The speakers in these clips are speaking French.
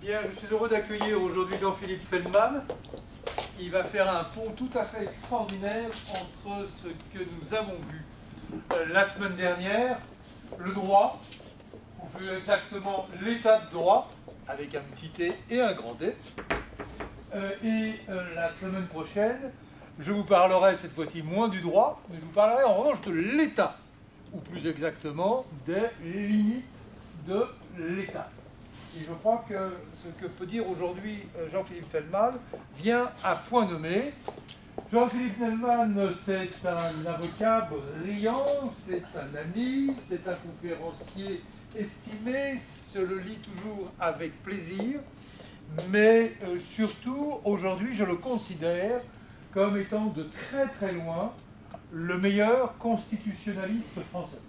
Bien, je suis heureux d'accueillir aujourd'hui Jean-Philippe Feldman. Il va faire un pont tout à fait extraordinaire entre ce que nous avons vu la semaine dernière, le droit, ou plus exactement l'état de droit, avec un petit T et un grand D. La semaine prochaine, je vous parlerai cette fois-ci moins du droit, mais je vous parlerai en revanche de l'état, ou plus exactement des limites de l'état. Et je crois que ce que peut dire aujourd'hui Jean-Philippe Feldman vient à point nommé. Jean-Philippe Feldman, c'est un avocat brillant, c'est un ami, c'est un conférencier estimé, se le lit toujours avec plaisir, mais surtout, aujourd'hui, je le considère comme étant de très très loin le meilleur constitutionnaliste français.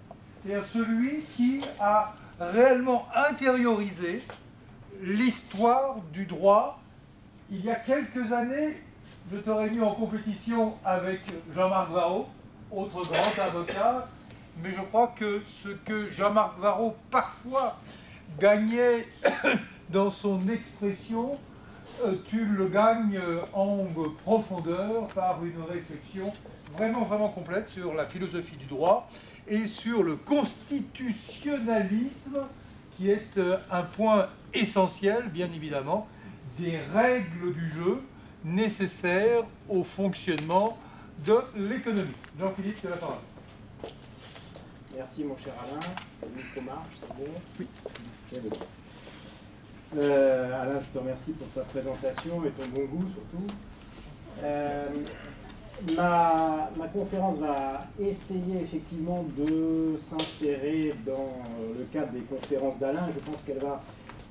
C'est-à-dire celui qui a réellement intériorisé l'histoire du droit. Il y a quelques années, je t'aurais mis en compétition avec Jean-Marc Varro, autre grand avocat, mais je crois que ce que Jean-Marc Varro parfois gagnait dans son expression, tu le gagnes en profondeur par une réflexion vraiment, vraiment complète sur la philosophie du droit et sur le constitutionnalisme, qui est un point essentiel, bien évidemment, des règles du jeu nécessaires au fonctionnement de l'économie. Jean-Philippe, tu as la parole. Merci mon cher Alain. Le micro marche, c'est bon? Oui. C'est bon. Alain, je te remercie pour ta présentation et ton bon goût surtout. Ma conférence va essayer effectivement de s'insérer dans le cadre des conférences d'Alain. Je pense qu'elle va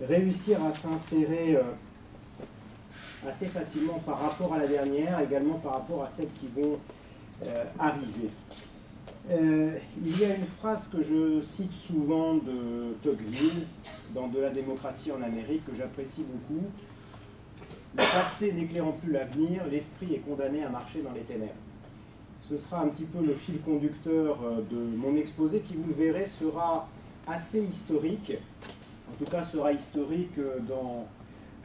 réussir à s'insérer assez facilement par rapport à la dernière, également par rapport à celles qui vont arriver. Il y a une phrase que je cite souvent de Tocqueville dans De la démocratie en Amérique que j'apprécie beaucoup. Le passé n'éclairant plus l'avenir, l'esprit est condamné à marcher dans les ténèbres. Ce sera un petit peu le fil conducteur de mon exposé qui, vous le verrez, sera assez historique. En tout cas, sera historique dans,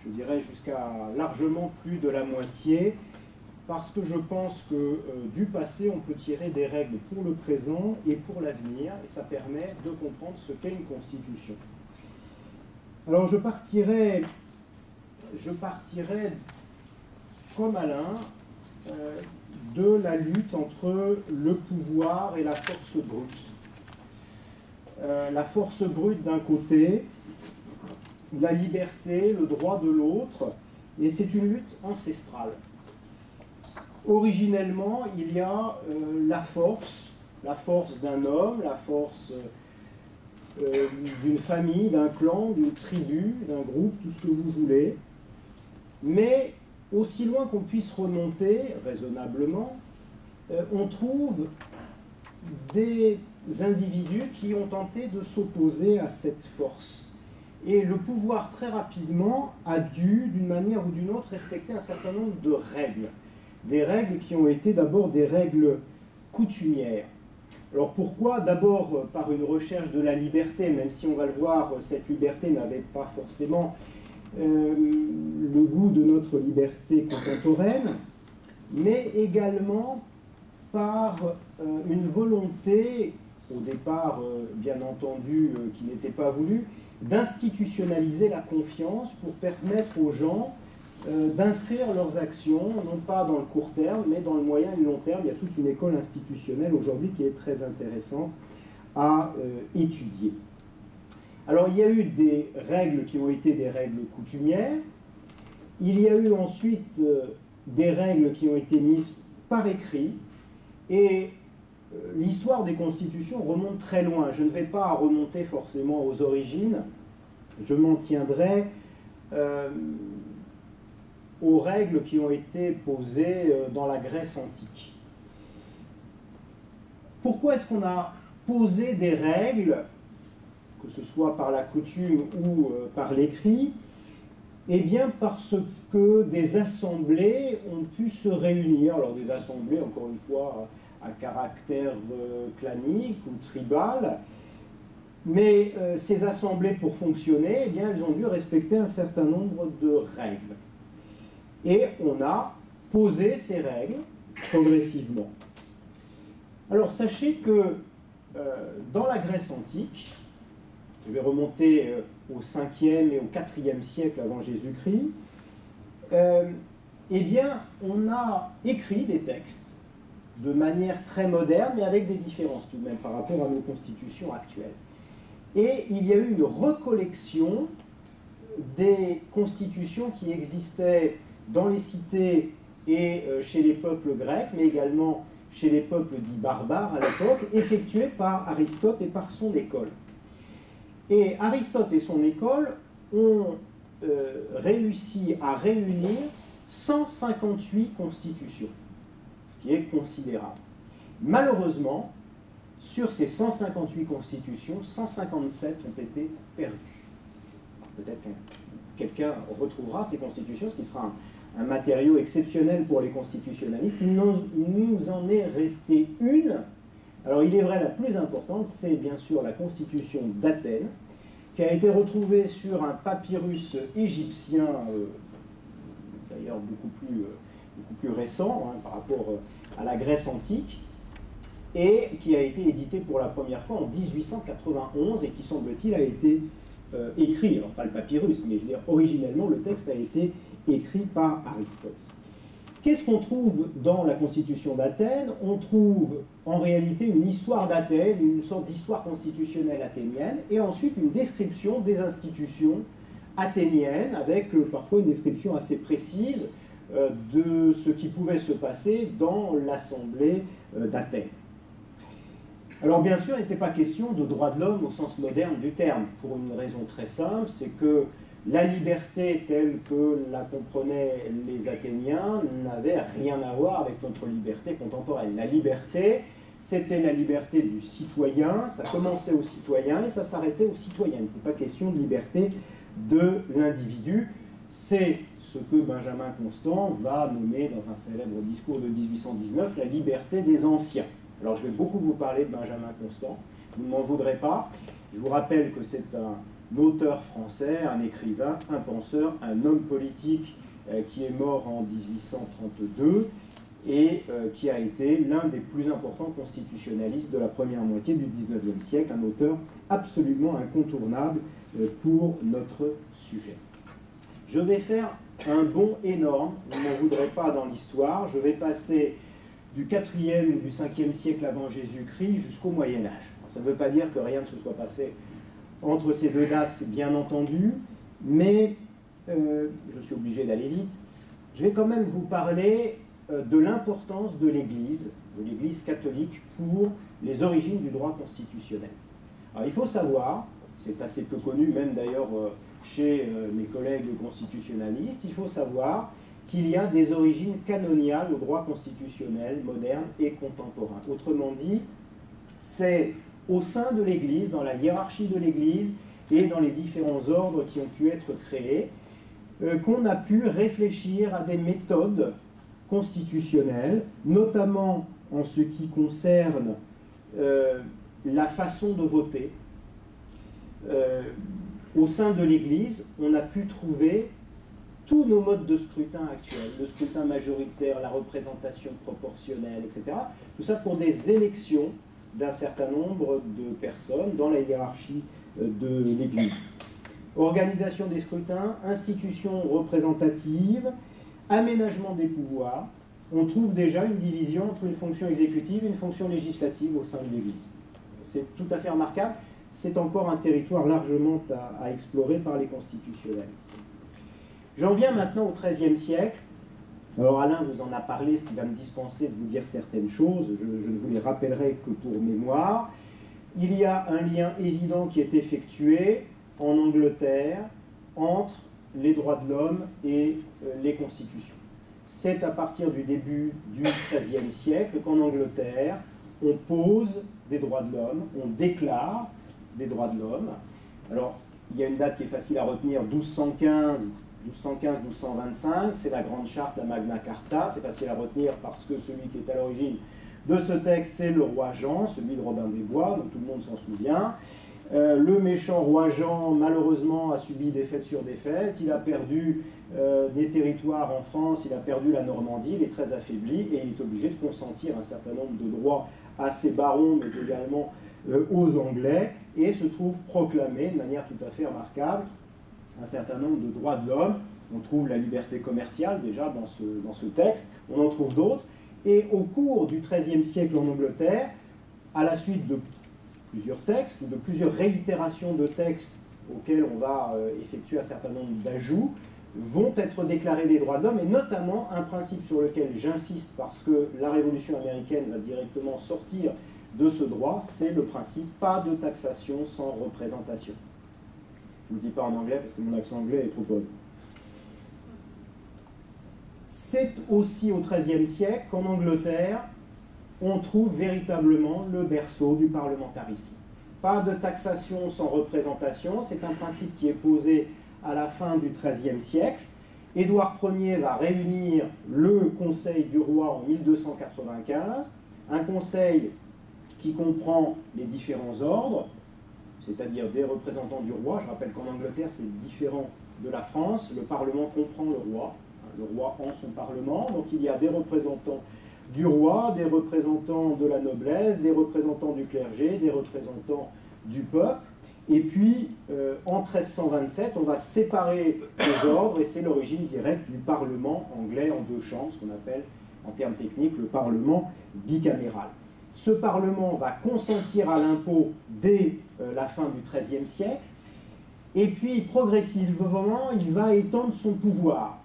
je dirais, jusqu'à largement plus de la moitié, parce que je pense que du passé, on peut tirer des règles pour le présent et pour l'avenir, et ça permet de comprendre ce qu'est une constitution. Alors, je partirai comme Alain de la lutte entre le pouvoir et la force brute. La force brute d'un côté, la liberté, le droit de l'autre, et c'est une lutte ancestrale. Originellement, il y a la force d'un homme, la force d'une famille, d'un clan, d'une tribu, d'un groupe, tout ce que vous voulez. Mais aussi loin qu'on puisse remonter, raisonnablement, on trouve des individus qui ont tenté de s'opposer à cette force. Et le pouvoir, très rapidement, a dû, d'une manière ou d'une autre, respecter un certain nombre de règles. Des règles qui ont été d'abord des règles coutumières. Alors pourquoi? D'abord par une recherche de la liberté, même si on va le voir, cette liberté n'avait pas forcément le goût de notre liberté contemporaine, mais également par une volonté, au départ bien entendu qui n'était pas voulue, d'institutionnaliser la confiance pour permettre aux gens d'inscrire leurs actions, non pas dans le court terme, mais dans le moyen et le long terme. Il y a toute une école institutionnelle aujourd'hui qui est très intéressante à étudier. Alors, il y a eu des règles qui ont été des règles coutumières. Il y a eu ensuite des règles qui ont été mises par écrit. Et l'histoire des constitutions remonte très loin. Je ne vais pas remonter forcément aux origines. Je m'en tiendrai aux règles qui ont été posées dans la Grèce antique. Pourquoi est-ce qu'on a posé des règles, que ce soit par la coutume ou par l'écrit? Eh bien parce que des assemblées ont pu se réunir. Alors des assemblées, encore une fois, à caractère clanique ou tribal, Mais ces assemblées, pour fonctionner, eh bien, elles ont dû respecter un certain nombre de règles. Et on a posé ces règles progressivement. Alors sachez que dans la Grèce antique, je vais remonter au 5e et au 4e siècle avant Jésus-Christ, eh bien, on a écrit des textes de manière très moderne, mais avec des différences tout de même par rapport à nos constitutions actuelles. Et il y a eu une recollection des constitutions qui existaient dans les cités et chez les peuples grecs, mais également chez les peuples dits barbares à l'époque, effectuée par Aristote et par son école. Et Aristote et son école ont réussi à réunir 158 constitutions, ce qui est considérable. Malheureusement, sur ces 158 constitutions, 157 ont été perdues. Peut-être que quelqu'un retrouvera ces constitutions, ce qui sera un matériau exceptionnel pour les constitutionnalistes. Il nous en est resté une. Alors il est vrai, la plus importante, c'est bien sûr la constitution d'Athènes, qui a été retrouvée sur un papyrus égyptien, d'ailleurs beaucoup plus récent par rapport à la Grèce antique, et qui a été édité pour la première fois en 1891 et qui, semble-t-il, a été écrit, alors pas le papyrus, mais je veux dire, originellement, le texte a été écrit par Aristote. Qu'est-ce qu'on trouve dans la Constitution d'Athènes? On trouve en réalité une histoire d'Athènes, une sorte d'histoire constitutionnelle athénienne, et ensuite une description des institutions athéniennes, avec parfois une description assez précise de ce qui pouvait se passer dans l'Assemblée d'Athènes. Alors bien sûr, il n'était pas question de droit de l'homme au sens moderne du terme, pour une raison très simple, c'est que la liberté telle que la comprenaient les Athéniens n'avait rien à voir avec notre liberté contemporaine. La liberté, c'était la liberté du citoyen, ça commençait au citoyen et ça s'arrêtait au citoyen. Il n'était pas question de liberté de l'individu. C'est ce que Benjamin Constant va nommer dans un célèbre discours de 1819 la liberté des anciens. Alors je vais beaucoup vous parler de Benjamin Constant, vous ne m'en voudrez pas. Je vous rappelle que c'est un auteur français, un écrivain, un penseur, un homme politique qui est mort en 1832 et qui a été l'un des plus importants constitutionnalistes de la première moitié du XIXe siècle, un auteur absolument incontournable pour notre sujet. Je vais faire un bond énorme, vous ne m'en voudrez pas dans l'histoire, je vais passer du 4e ou du 5e siècle avant Jésus-Christ jusqu'au Moyen-Âge. Ça ne veut pas dire que rien ne se soit passé entre ces deux dates, bien entendu, mais je suis obligé d'aller vite. Je vais quand même vous parler de l'importance de l'Église catholique pour les origines du droit constitutionnel. Alors il faut savoir, c'est assez peu connu, même d'ailleurs chez mes collègues constitutionnalistes, il faut savoir qu'il y a des origines canoniales au droit constitutionnel moderne et contemporain. Autrement dit, c'est au sein de l'Église, dans la hiérarchie de l'Église et dans les différents ordres qui ont pu être créés, qu'on a pu réfléchir à des méthodes constitutionnelles, notamment en ce qui concerne la façon de voter. Au sein de l'Église, on a pu trouver tous nos modes de scrutin actuels, le scrutin majoritaire, la représentation proportionnelle, etc. Tout ça pour des élections d'un certain nombre de personnes dans la hiérarchie de l'Église. Organisation des scrutins, institutions représentatives, aménagement des pouvoirs. On trouve déjà une division entre une fonction exécutive et une fonction législative au sein de l'Église. C'est tout à fait remarquable. C'est encore un territoire largement à explorer par les constitutionnalistes. J'en viens maintenant au XIIIe siècle. Alors Alain vous en a parlé, ce qui va me dispenser de vous dire certaines choses, je ne vous les rappellerai que pour mémoire. Il y a un lien évident qui est effectué en Angleterre entre les droits de l'homme et les constitutions. C'est à partir du début du XIIIe siècle qu'en Angleterre, on pose des droits de l'homme, on déclare des droits de l'homme. Alors, il y a une date qui est facile à retenir, 1215-1225, c'est la Grande Charte, la Magna Carta, c'est facile à retenir parce que celui qui est à l'origine de ce texte, c'est le roi Jean, celui de Robin des Bois, donc tout le monde s'en souvient. Le méchant roi Jean, malheureusement, a subi défaite sur défaite. Il a perdu des territoires en France, il a perdu la Normandie, il est très affaibli et il est obligé de consentir un certain nombre de droits à ses barons, mais également aux Anglais, et se trouve proclamé de manière tout à fait remarquable un certain nombre de droits de l'homme. On trouve la liberté commerciale déjà dans ce texte, on en trouve d'autres. Et au cours du XIIIe siècle en Angleterre, à la suite de plusieurs textes, de plusieurs réitérations de textes auxquels on va effectuer un certain nombre d'ajouts, vont être déclarés des droits de l'homme, et notamment un principe sur lequel j'insiste parce que la Révolution américaine va directement sortir de ce droit, c'est le principe pas de taxation sans représentation. Je ne vous le dis pas en anglais parce que mon accent anglais est trop bon. C'est aussi au XIIIe siècle qu'en Angleterre, on trouve véritablement le berceau du parlementarisme. Pas de taxation sans représentation, c'est un principe qui est posé à la fin du XIIIe siècle. Édouard Ier va réunir le Conseil du roi en 1295, un conseil qui comprend les différents ordres, c'est-à-dire des représentants du roi. Je rappelle qu'en Angleterre, c'est différent de la France. Le Parlement comprend le roi en son Parlement, donc il y a des représentants du roi, des représentants de la noblesse, des représentants du clergé, des représentants du peuple. Et puis, en 1327, on va séparer les ordres, et c'est l'origine directe du Parlement anglais en deux chambres, ce qu'on appelle, en termes techniques, le Parlement bicaméral. Ce Parlement va consentir à l'impôt dès la fin du XIIIe siècle, et puis, progressivement, il va étendre son pouvoir.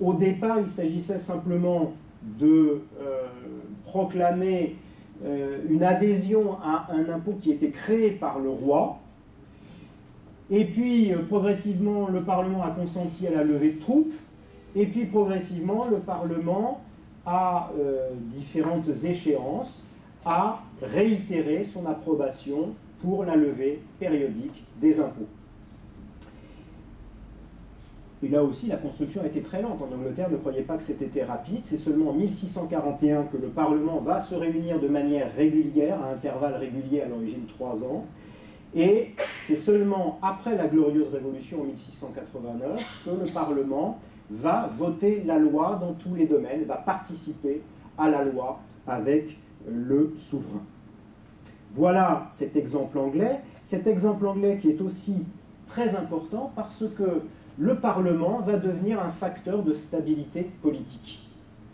Au départ, il s'agissait simplement de proclamer une adhésion à un impôt qui était créé par le roi. Et puis, progressivement, le Parlement a consenti à la levée de troupes. Et puis, progressivement, le Parlement, à différentes échéances, a réitéré son approbation pour la levée périodique des impôts. Et là aussi, la construction a été très lente. En Angleterre, ne croyez pas que c'était rapide. C'est seulement en 1641 que le Parlement va se réunir de manière régulière, à intervalles réguliers, à l'origine 3 ans. Et c'est seulement après la Glorieuse Révolution en 1689 que le Parlement va voter la loi dans tous les domaines, va participer à la loi avec le souverain. Voilà cet exemple anglais. Cet exemple anglais qui est aussi très important parce que le Parlement va devenir un facteur de stabilité politique.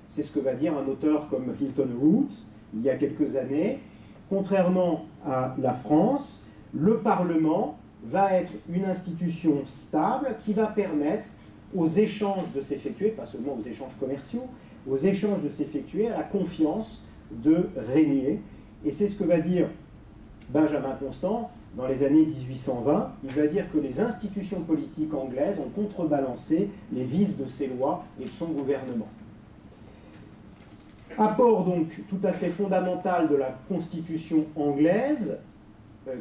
C'est ce que va dire un auteur comme Hilton Root il y a quelques années. Contrairement à la France, le Parlement va être une institution stable qui va permettre aux échanges de s'effectuer, pas seulement aux échanges commerciaux, aux échanges de s'effectuer, à la confiance de régner. Et c'est ce que va dire Benjamin Constant dans les années 1820. Il va dire que les institutions politiques anglaises ont contrebalancé les vices de ses lois et de son gouvernement. Apport donc tout à fait fondamental de la Constitution anglaise,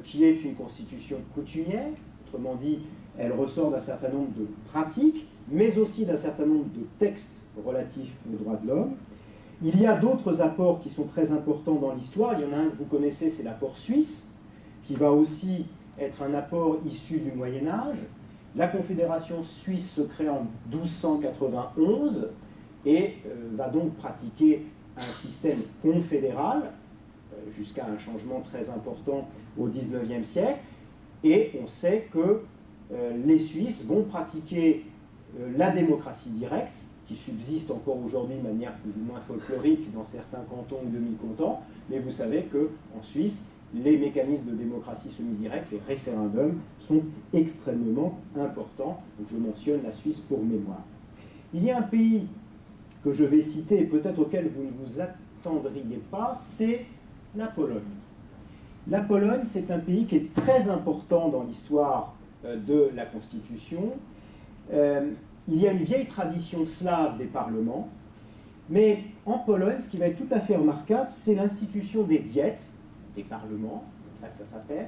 qui est une constitution coutumière, autrement dit, elle ressort d'un certain nombre de pratiques, mais aussi d'un certain nombre de textes relatifs aux droits de l'homme. Il y a d'autres apports qui sont très importants dans l'histoire. Il y en a un que vous connaissez, c'est l'apport suisse, qui va aussi être un apport issu du Moyen-Âge. La Confédération suisse se crée en 1291 et va donc pratiquer un système confédéral jusqu'à un changement très important au XIXe siècle. Et on sait que les Suisses vont pratiquer la démocratie directe, qui subsiste encore aujourd'hui de manière plus ou moins folklorique dans certains cantons ou demi-cantons, mais vous savez qu'en Suisse, les mécanismes de démocratie semi-directe, les référendums, sont extrêmement importants. Donc je mentionne la Suisse pour mémoire. Il y a un pays que je vais citer, et peut-être auquel vous ne vous attendriez pas, c'est la Pologne. La Pologne, c'est un pays qui est très important dans l'histoire de la Constitution. Il y a une vieille tradition slave des parlements, mais en Pologne, ce qui va être tout à fait remarquable, c'est l'institution des diètes, des parlements, comme ça que ça s'appelle,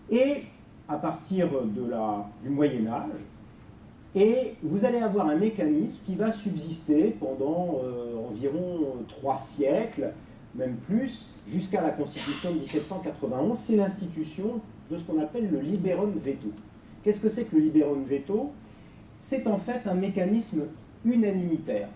et à partir du Moyen-Âge, et vous allez avoir un mécanisme qui va subsister pendant environ 3 siècles, même plus, jusqu'à la Constitution de 1791, c'est l'institution de ce qu'on appelle le liberum veto. Qu'est-ce que c'est que le liberum veto? C'est en fait un mécanisme unanimitaire.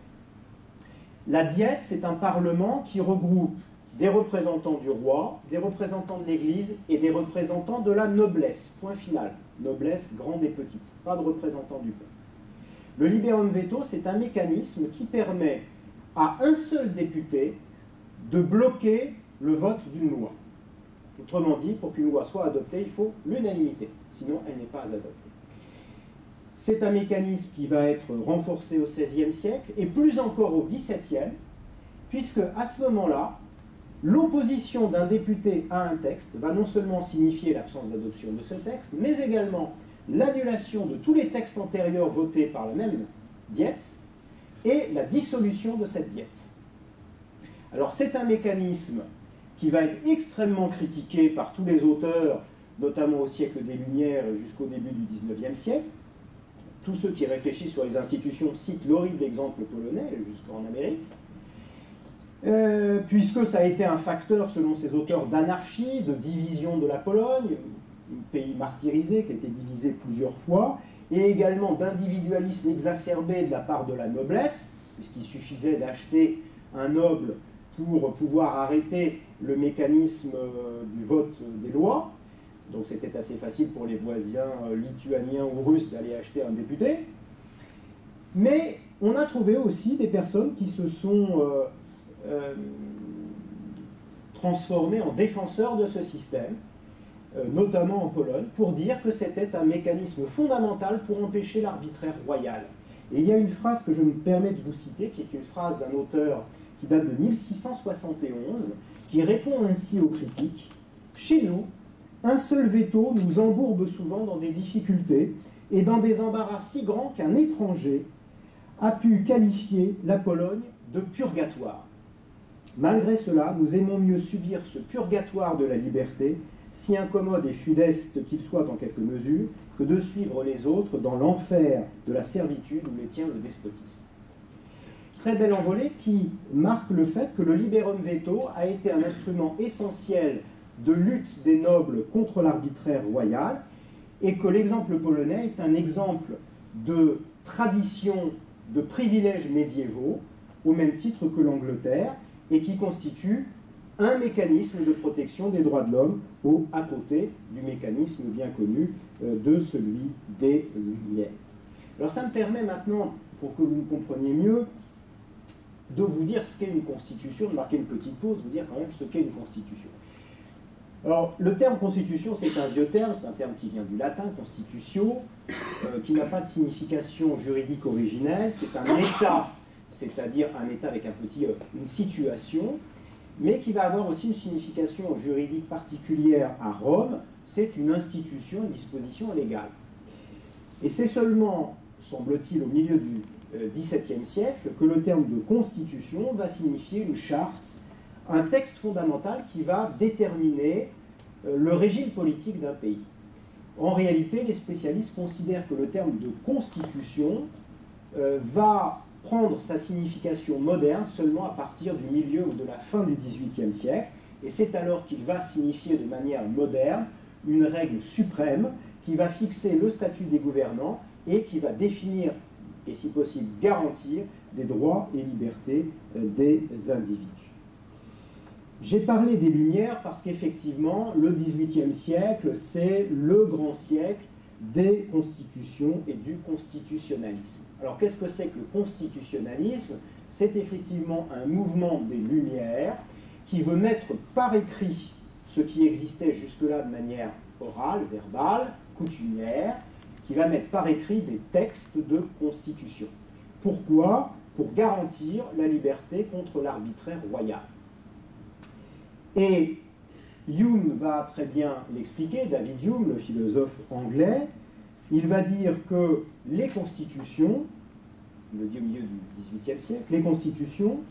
La Diète, c'est un parlement qui regroupe des représentants du roi, des représentants de l'Église et des représentants de la noblesse. Point final. Noblesse grande et petite. Pas de représentants du peuple. Le liberum veto, c'est un mécanisme qui permet à un seul député de bloquer le vote d'une loi. Autrement dit, pour qu'une loi soit adoptée, il faut l'unanimité, sinon elle n'est pas adoptée. C'est un mécanisme qui va être renforcé au XVIe siècle, et plus encore au XVIIe, puisque à ce moment-là, l'opposition d'un député à un texte va non seulement signifier l'absence d'adoption de ce texte, mais également l'annulation de tous les textes antérieurs votés par la même diète, et la dissolution de cette diète. Alors c'est un mécanisme qui va être extrêmement critiqué par tous les auteurs, notamment au siècle des Lumières jusqu'au début du XIXe siècle. Tous ceux qui réfléchissent sur les institutions citent l'horrible exemple polonais, jusqu'en Amérique, puisque ça a été un facteur, selon ces auteurs, d'anarchie, de division de la Pologne, un pays martyrisé qui a été divisé plusieurs fois, et également d'individualisme exacerbé de la part de la noblesse, puisqu'il suffisait d'acheter un noble pour pouvoir arrêter le mécanisme du vote des lois. Donc c'était assez facile pour les voisins lituaniens ou russes d'aller acheter un député. Mais on a trouvé aussi des personnes qui se sont transformées en défenseurs de ce système, notamment en Pologne, pour dire que c'était un mécanisme fondamental pour empêcher l'arbitraire royal. Et il y a une phrase que je me permets de vous citer, qui est une phrase d'un auteur qui date de 1671, qui répond ainsi aux critiques. « Chez nous, un seul veto nous embourbe souvent dans des difficultés et dans des embarras si grands qu'un étranger a pu qualifier la Pologne de purgatoire. Malgré cela, nous aimons mieux subir ce purgatoire de la liberté, si incommode et funeste qu'il soit en quelque mesure, que de suivre les autres dans l'enfer de la servitude où les tient le despotisme. » Très belle envolée qui marque le fait que le liberum veto a été un instrument essentiel de lutte des nobles contre l'arbitraire royal, et que l'exemple polonais est un exemple de tradition de privilèges médiévaux, au même titre que l'Angleterre, et qui constitue un mécanisme de protection des droits de l'homme à côté du mécanisme bien connu de celui des Lumières. Alors ça me permet maintenant, pour que vous me compreniez mieux, de vous dire ce qu'est une constitution, de marquer une petite pause, vous dire quand même ce qu'est une constitution. Alors, le terme constitution, c'est un vieux terme, c'est un terme qui vient du latin, constitutio, qui n'a pas de signification juridique originelle, c'est un état, c'est-à-dire un état avec un petit, une situation, mais qui va avoir aussi une signification juridique particulière à Rome, c'est une institution, une disposition légale. Et c'est seulement, semble-t-il, au milieu du XVIIe siècle, que le terme de constitution va signifier une charte, un texte fondamental qui va déterminer le régime politique d'un pays. En réalité, les spécialistes considèrent que le terme de constitution va prendre sa signification moderne seulement à partir du milieu ou de la fin du XVIIIe siècle, et c'est alors qu'il va signifier de manière moderne une règle suprême qui va fixer le statut des gouvernants et qui va définir et si possible garantir des droits et libertés des individus. J'ai parlé des Lumières parce qu'effectivement, le XVIIIe siècle, c'est le grand siècle des constitutions et du constitutionnalisme. Alors qu'est-ce que c'est que le constitutionnalisme? C'est effectivement un mouvement des Lumières qui veut mettre par écrit ce qui existait jusque-là de manière orale, verbale, coutumière, qui va mettre par écrit des textes de constitution. Pourquoi? Pour garantir la liberté contre l'arbitraire royal. Et Hume va très bien l'expliquer, David Hume, le philosophe anglais, il va dire que les constitutions, il le dit au milieu du XVIIIe siècle, les constitutions,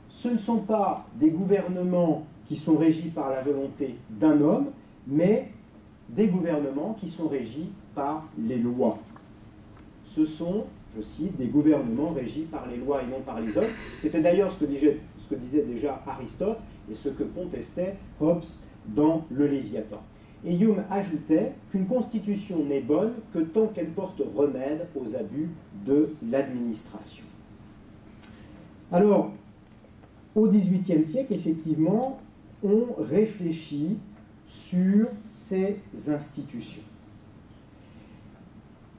ce ne sont pas des gouvernements qui sont régis par la volonté d'un homme, mais des gouvernements qui sont régis par les lois. Ce sont, je cite, des gouvernements régis par les lois et non par les hommes. C'était d'ailleurs ce que disait déjà Aristote, et ce que contestait Hobbes dans le Léviathan. Et Hume ajoutait qu'une constitution n'est bonne que tant qu'elle porte remède aux abus de l'administration. Alors, au XVIIIe siècle, effectivement, on réfléchit sur ces institutions.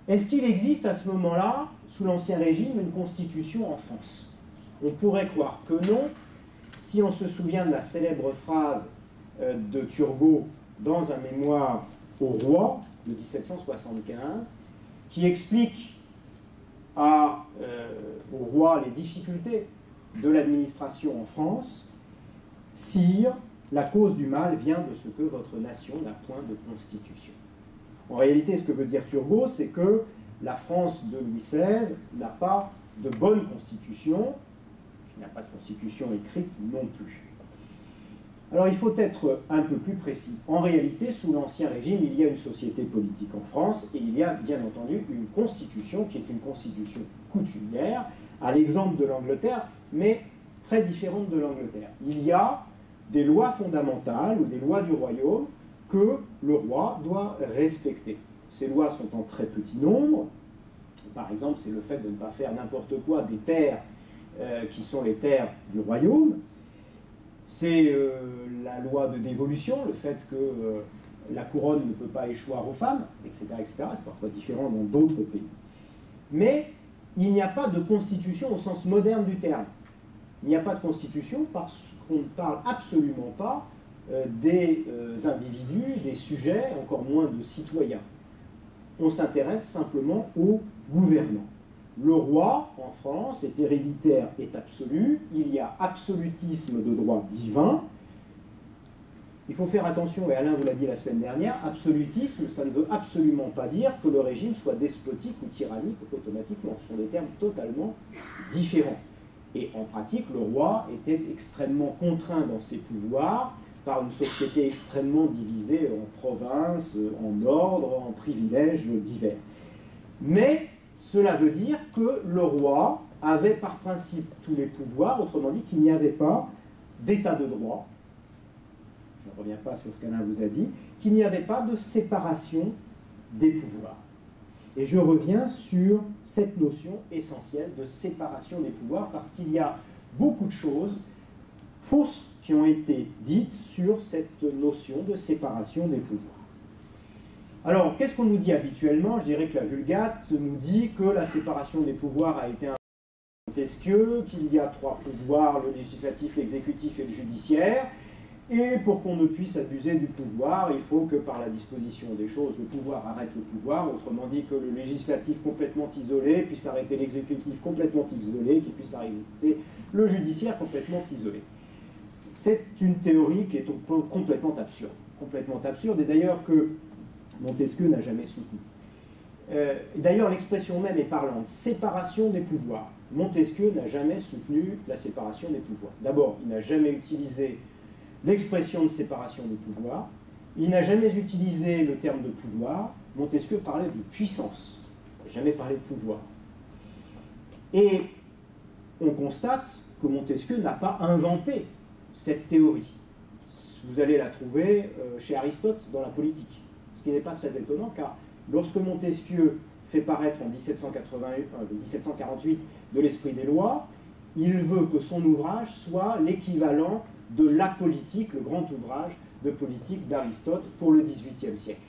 Est-ce qu'il existe à ce moment-là, sous l'Ancien Régime, une constitution en France? On pourrait croire que non, si on se souvient de la célèbre phrase de Turgot dans un mémoire au roi de 1775, qui explique au roi les difficultés de l'administration en France. « Sire, la cause du mal vient de ce que votre nation n'a point de constitution. » En réalité, ce que veut dire Turgot, c'est que la France de Louis XVI n'a pas de bonne constitution, il n'y a pas de constitution écrite non plus. Alors il faut être un peu plus précis. En réalité, sous l'Ancien Régime, il y a une société politique en France et il y a bien entendu une constitution qui est une constitution coutumière, à l'exemple de l'Angleterre, mais très différente de l'Angleterre. Il y a des lois fondamentales ou des lois du royaume que le roi doit respecter. Ces lois sont en très petit nombre. Par exemple, c'est le fait de ne pas faire n'importe quoi des terres qui sont les terres du royaume. C'est la loi de dévolution, le fait que la couronne ne peut pas échoir aux femmes, etc. etc. C'est parfois différent dans d'autres pays. Mais il n'y a pas de constitution au sens moderne du terme. Il n'y a pas de constitution parce qu'on ne parle absolument pas des individus, des sujets, encore moins de citoyens. On s'intéresse simplement aux gouvernants. Le roi, en France, est héréditaire, est absolu. Il y a absolutisme de droit divin. Il faut faire attention, et Alain vous l'a dit la semaine dernière, absolutisme, ça ne veut absolument pas dire que le régime soit despotique ou tyrannique automatiquement. Ce sont des termes totalement différents. Et en pratique, le roi était extrêmement contraint dans ses pouvoirs par une société extrêmement divisée en provinces, en ordres, en privilèges divers. Mais cela veut dire que le roi avait par principe tous les pouvoirs, autrement dit qu'il n'y avait pas d'état de droit, je ne reviens pas sur ce qu'Alain vous a dit, qu'il n'y avait pas de séparation des pouvoirs. Et je reviens sur cette notion essentielle de séparation des pouvoirs, parce qu'il y a beaucoup de choses fausses qui ont été dites sur cette notion de séparation des pouvoirs. Alors, qu'est-ce qu'on nous dit habituellement? Je dirais que la Vulgate nous dit que la séparation des pouvoirs a été un Montesquieu, qu'il y a trois pouvoirs, le législatif, l'exécutif et le judiciaire, et pour qu'on ne puisse abuser du pouvoir, il faut que par la disposition des choses, le pouvoir arrête le pouvoir, autrement dit que le législatif complètement isolé puisse arrêter l'exécutif complètement isolé, qui puisse arrêter le judiciaire complètement isolé. C'est une théorie qui est complètement absurde, et d'ailleurs que Montesquieu n'a jamais soutenu. D'ailleurs, l'expression même est parlante, séparation des pouvoirs. Montesquieu n'a jamais soutenu la séparation des pouvoirs. D'abord, il n'a jamais utilisé l'expression de séparation des pouvoirs, il n'a jamais utilisé le terme de pouvoir. Montesquieu parlait de puissance, il n'a jamais parlé de pouvoir. Et on constate que Montesquieu n'a pas inventé cette théorie. Vous allez la trouver chez Aristote dans la politique. Ce qui n'est pas très étonnant, car lorsque Montesquieu fait paraître en 1748 de l'Esprit des lois, il veut que son ouvrage soit l'équivalent de La Politique, le grand ouvrage de politique d'Aristote pour le XVIIIe siècle.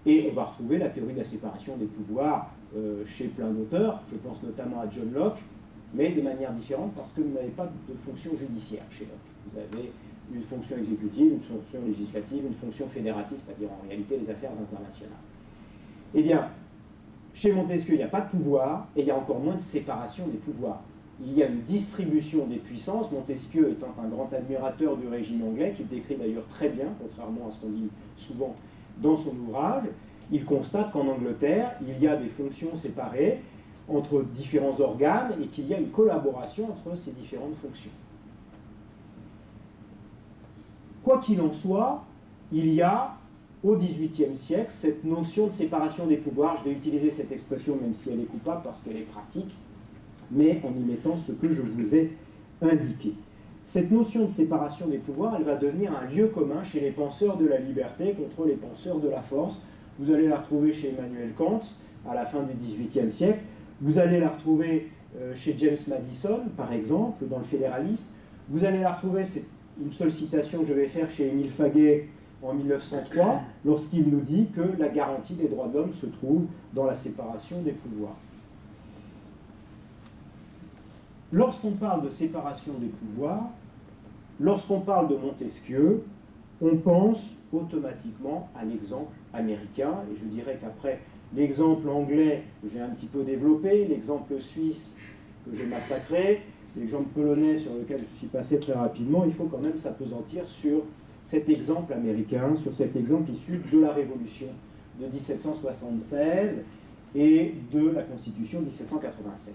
Et on va retrouver la théorie de la séparation des pouvoirs chez plein d'auteurs, je pense notamment à John Locke, mais de manière différente parce que vous n'avez pas de fonction judiciaire chez Locke. Vous avez une fonction exécutive, une fonction législative, une fonction fédérative, c'est-à-dire en réalité les affaires internationales. Eh bien, chez Montesquieu, il n'y a pas de pouvoir, et il y a encore moins de séparation des pouvoirs. Il y a une distribution des puissances, Montesquieu étant un grand admirateur du régime anglais, qu'il décrit d'ailleurs très bien, contrairement à ce qu'on dit souvent dans son ouvrage. Il constate qu'en Angleterre, il y a des fonctions séparées entre différents organes et qu'il y a une collaboration entre ces différentes fonctions. Quoi qu'il en soit, il y a au XVIIIe siècle cette notion de séparation des pouvoirs. Je vais utiliser cette expression même si elle est coupable parce qu'elle est pratique, mais en y mettant ce que je vous ai indiqué. cette notion de séparation des pouvoirs, elle va devenir un lieu commun chez les penseurs de la liberté contre les penseurs de la force. Vous allez la retrouver chez Emmanuel Kant à la fin du XVIIIe siècle. Vous allez la retrouver chez James Madison, par exemple, dans Le Fédéraliste. Vous allez la retrouver, c'est une seule citation que je vais faire, chez Émile Faguet en 1903, lorsqu'il nous dit que la garantie des droits de l'homme se trouve dans la séparation des pouvoirs. Lorsqu'on parle de séparation des pouvoirs, lorsqu'on parle de Montesquieu, on pense automatiquement à l'exemple américain, et je dirais qu'après l'exemple anglais que j'ai un petit peu développé, l'exemple suisse que j'ai massacré, l'exemple polonais sur lequel je suis passé très rapidement, il faut quand même s'appesantir sur cet exemple américain, sur cet exemple issu de la Révolution de 1776 et de la Constitution de 1787.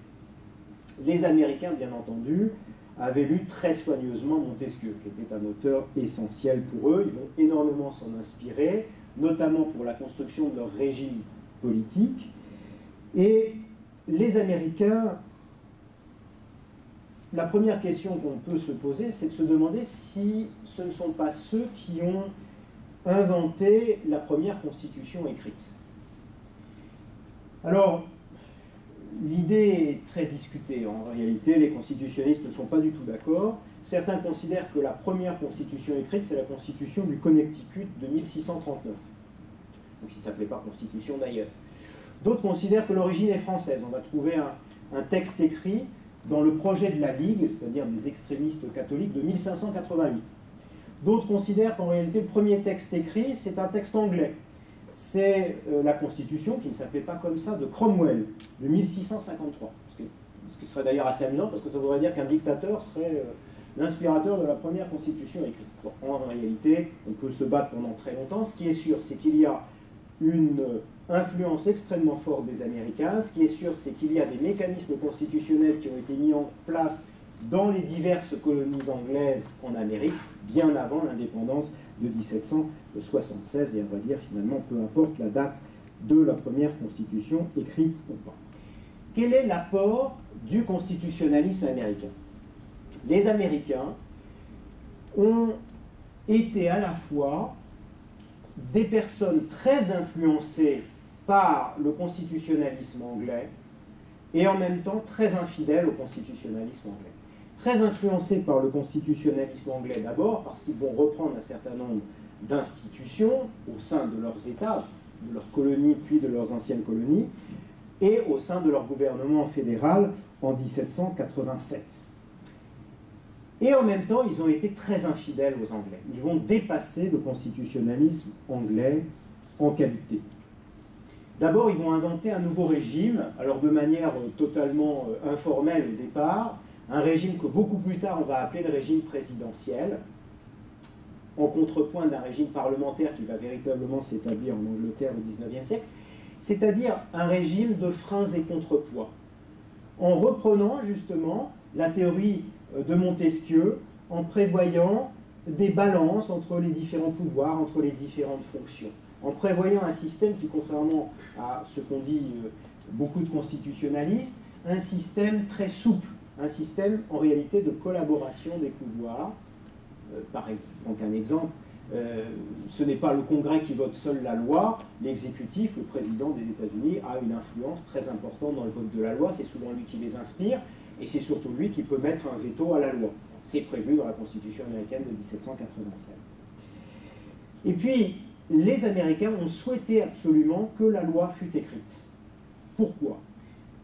Les Américains, bien entendu, avaient lu très soigneusement Montesquieu, qui était un auteur essentiel pour eux. Ils vont énormément s'en inspirer, notamment pour la construction de leur régime politique. Et les Américains, la première question qu'on peut se poser, c'est de se demander si ce ne sont pas ceux qui ont inventé la première constitution écrite. Alors, l'idée est très discutée. En réalité, les constitutionnalistes ne sont pas du tout d'accord. Certains considèrent que la première constitution écrite, c'est la constitution du Connecticut de 1639. Donc, il ne s'appelait pas constitution d'ailleurs. D'autres considèrent que l'origine est française. On va trouver un texte écrit dans le projet de la Ligue, c'est-à-dire des extrémistes catholiques, de 1588. D'autres considèrent qu'en réalité, le premier texte écrit, c'est un texte anglais. C'est la Constitution, qui ne s'appelait pas comme ça, de Cromwell, de 1653. Ce qui serait d'ailleurs assez amusant, parce que ça voudrait dire qu'un dictateur serait l'inspirateur de la première Constitution écrite. Bon, en réalité, on peut se battre pendant très longtemps. Ce qui est sûr, c'est qu'il y a une influence extrêmement forte des Américains. Ce qui est sûr, c'est qu'il y a des mécanismes constitutionnels qui ont été mis en place dans les diverses colonies anglaises en Amérique, bien avant l'indépendance de 1776, et on va dire finalement, peu importe la date de la première constitution écrite ou pas. Quel est l'apport du constitutionnalisme américain? Les Américains ont été à la fois des personnes très influencées par le constitutionnalisme anglais et en même temps très infidèles au constitutionnalisme anglais. Très influencés par le constitutionnalisme anglais d'abord, parce qu'ils vont reprendre un certain nombre d'institutions au sein de leurs États, de leurs colonies puis de leurs anciennes colonies, et au sein de leur gouvernement fédéral en 1787. Et en même temps, ils ont été très infidèles aux Anglais. Ils vont dépasser le constitutionnalisme anglais en qualité. D'abord, ils vont inventer un nouveau régime, alors de manière totalement informelle au départ, un régime que beaucoup plus tard on va appeler le régime présidentiel, en contrepoint d'un régime parlementaire qui va véritablement s'établir en Angleterre au XIXe siècle, c'est-à-dire un régime de freins et contrepoids, en reprenant justement la théorie de Montesquieu, en prévoyant des balances entre les différents pouvoirs, entre les différentes fonctions, en prévoyant un système qui, contrairement à ce qu'ont dit beaucoup de constitutionnalistes, un système très souple, un système en réalité de collaboration des pouvoirs. Pareil, donc un exemple, ce n'est pas le Congrès qui vote seul la loi, l'exécutif, le président des États-Unis, a une influence très importante dans le vote de la loi, c'est souvent lui qui les inspire, et c'est surtout lui qui peut mettre un veto à la loi. C'est prévu dans la Constitution américaine de 1787. Et puis, les Américains ont souhaité absolument que la loi fût écrite. Pourquoi?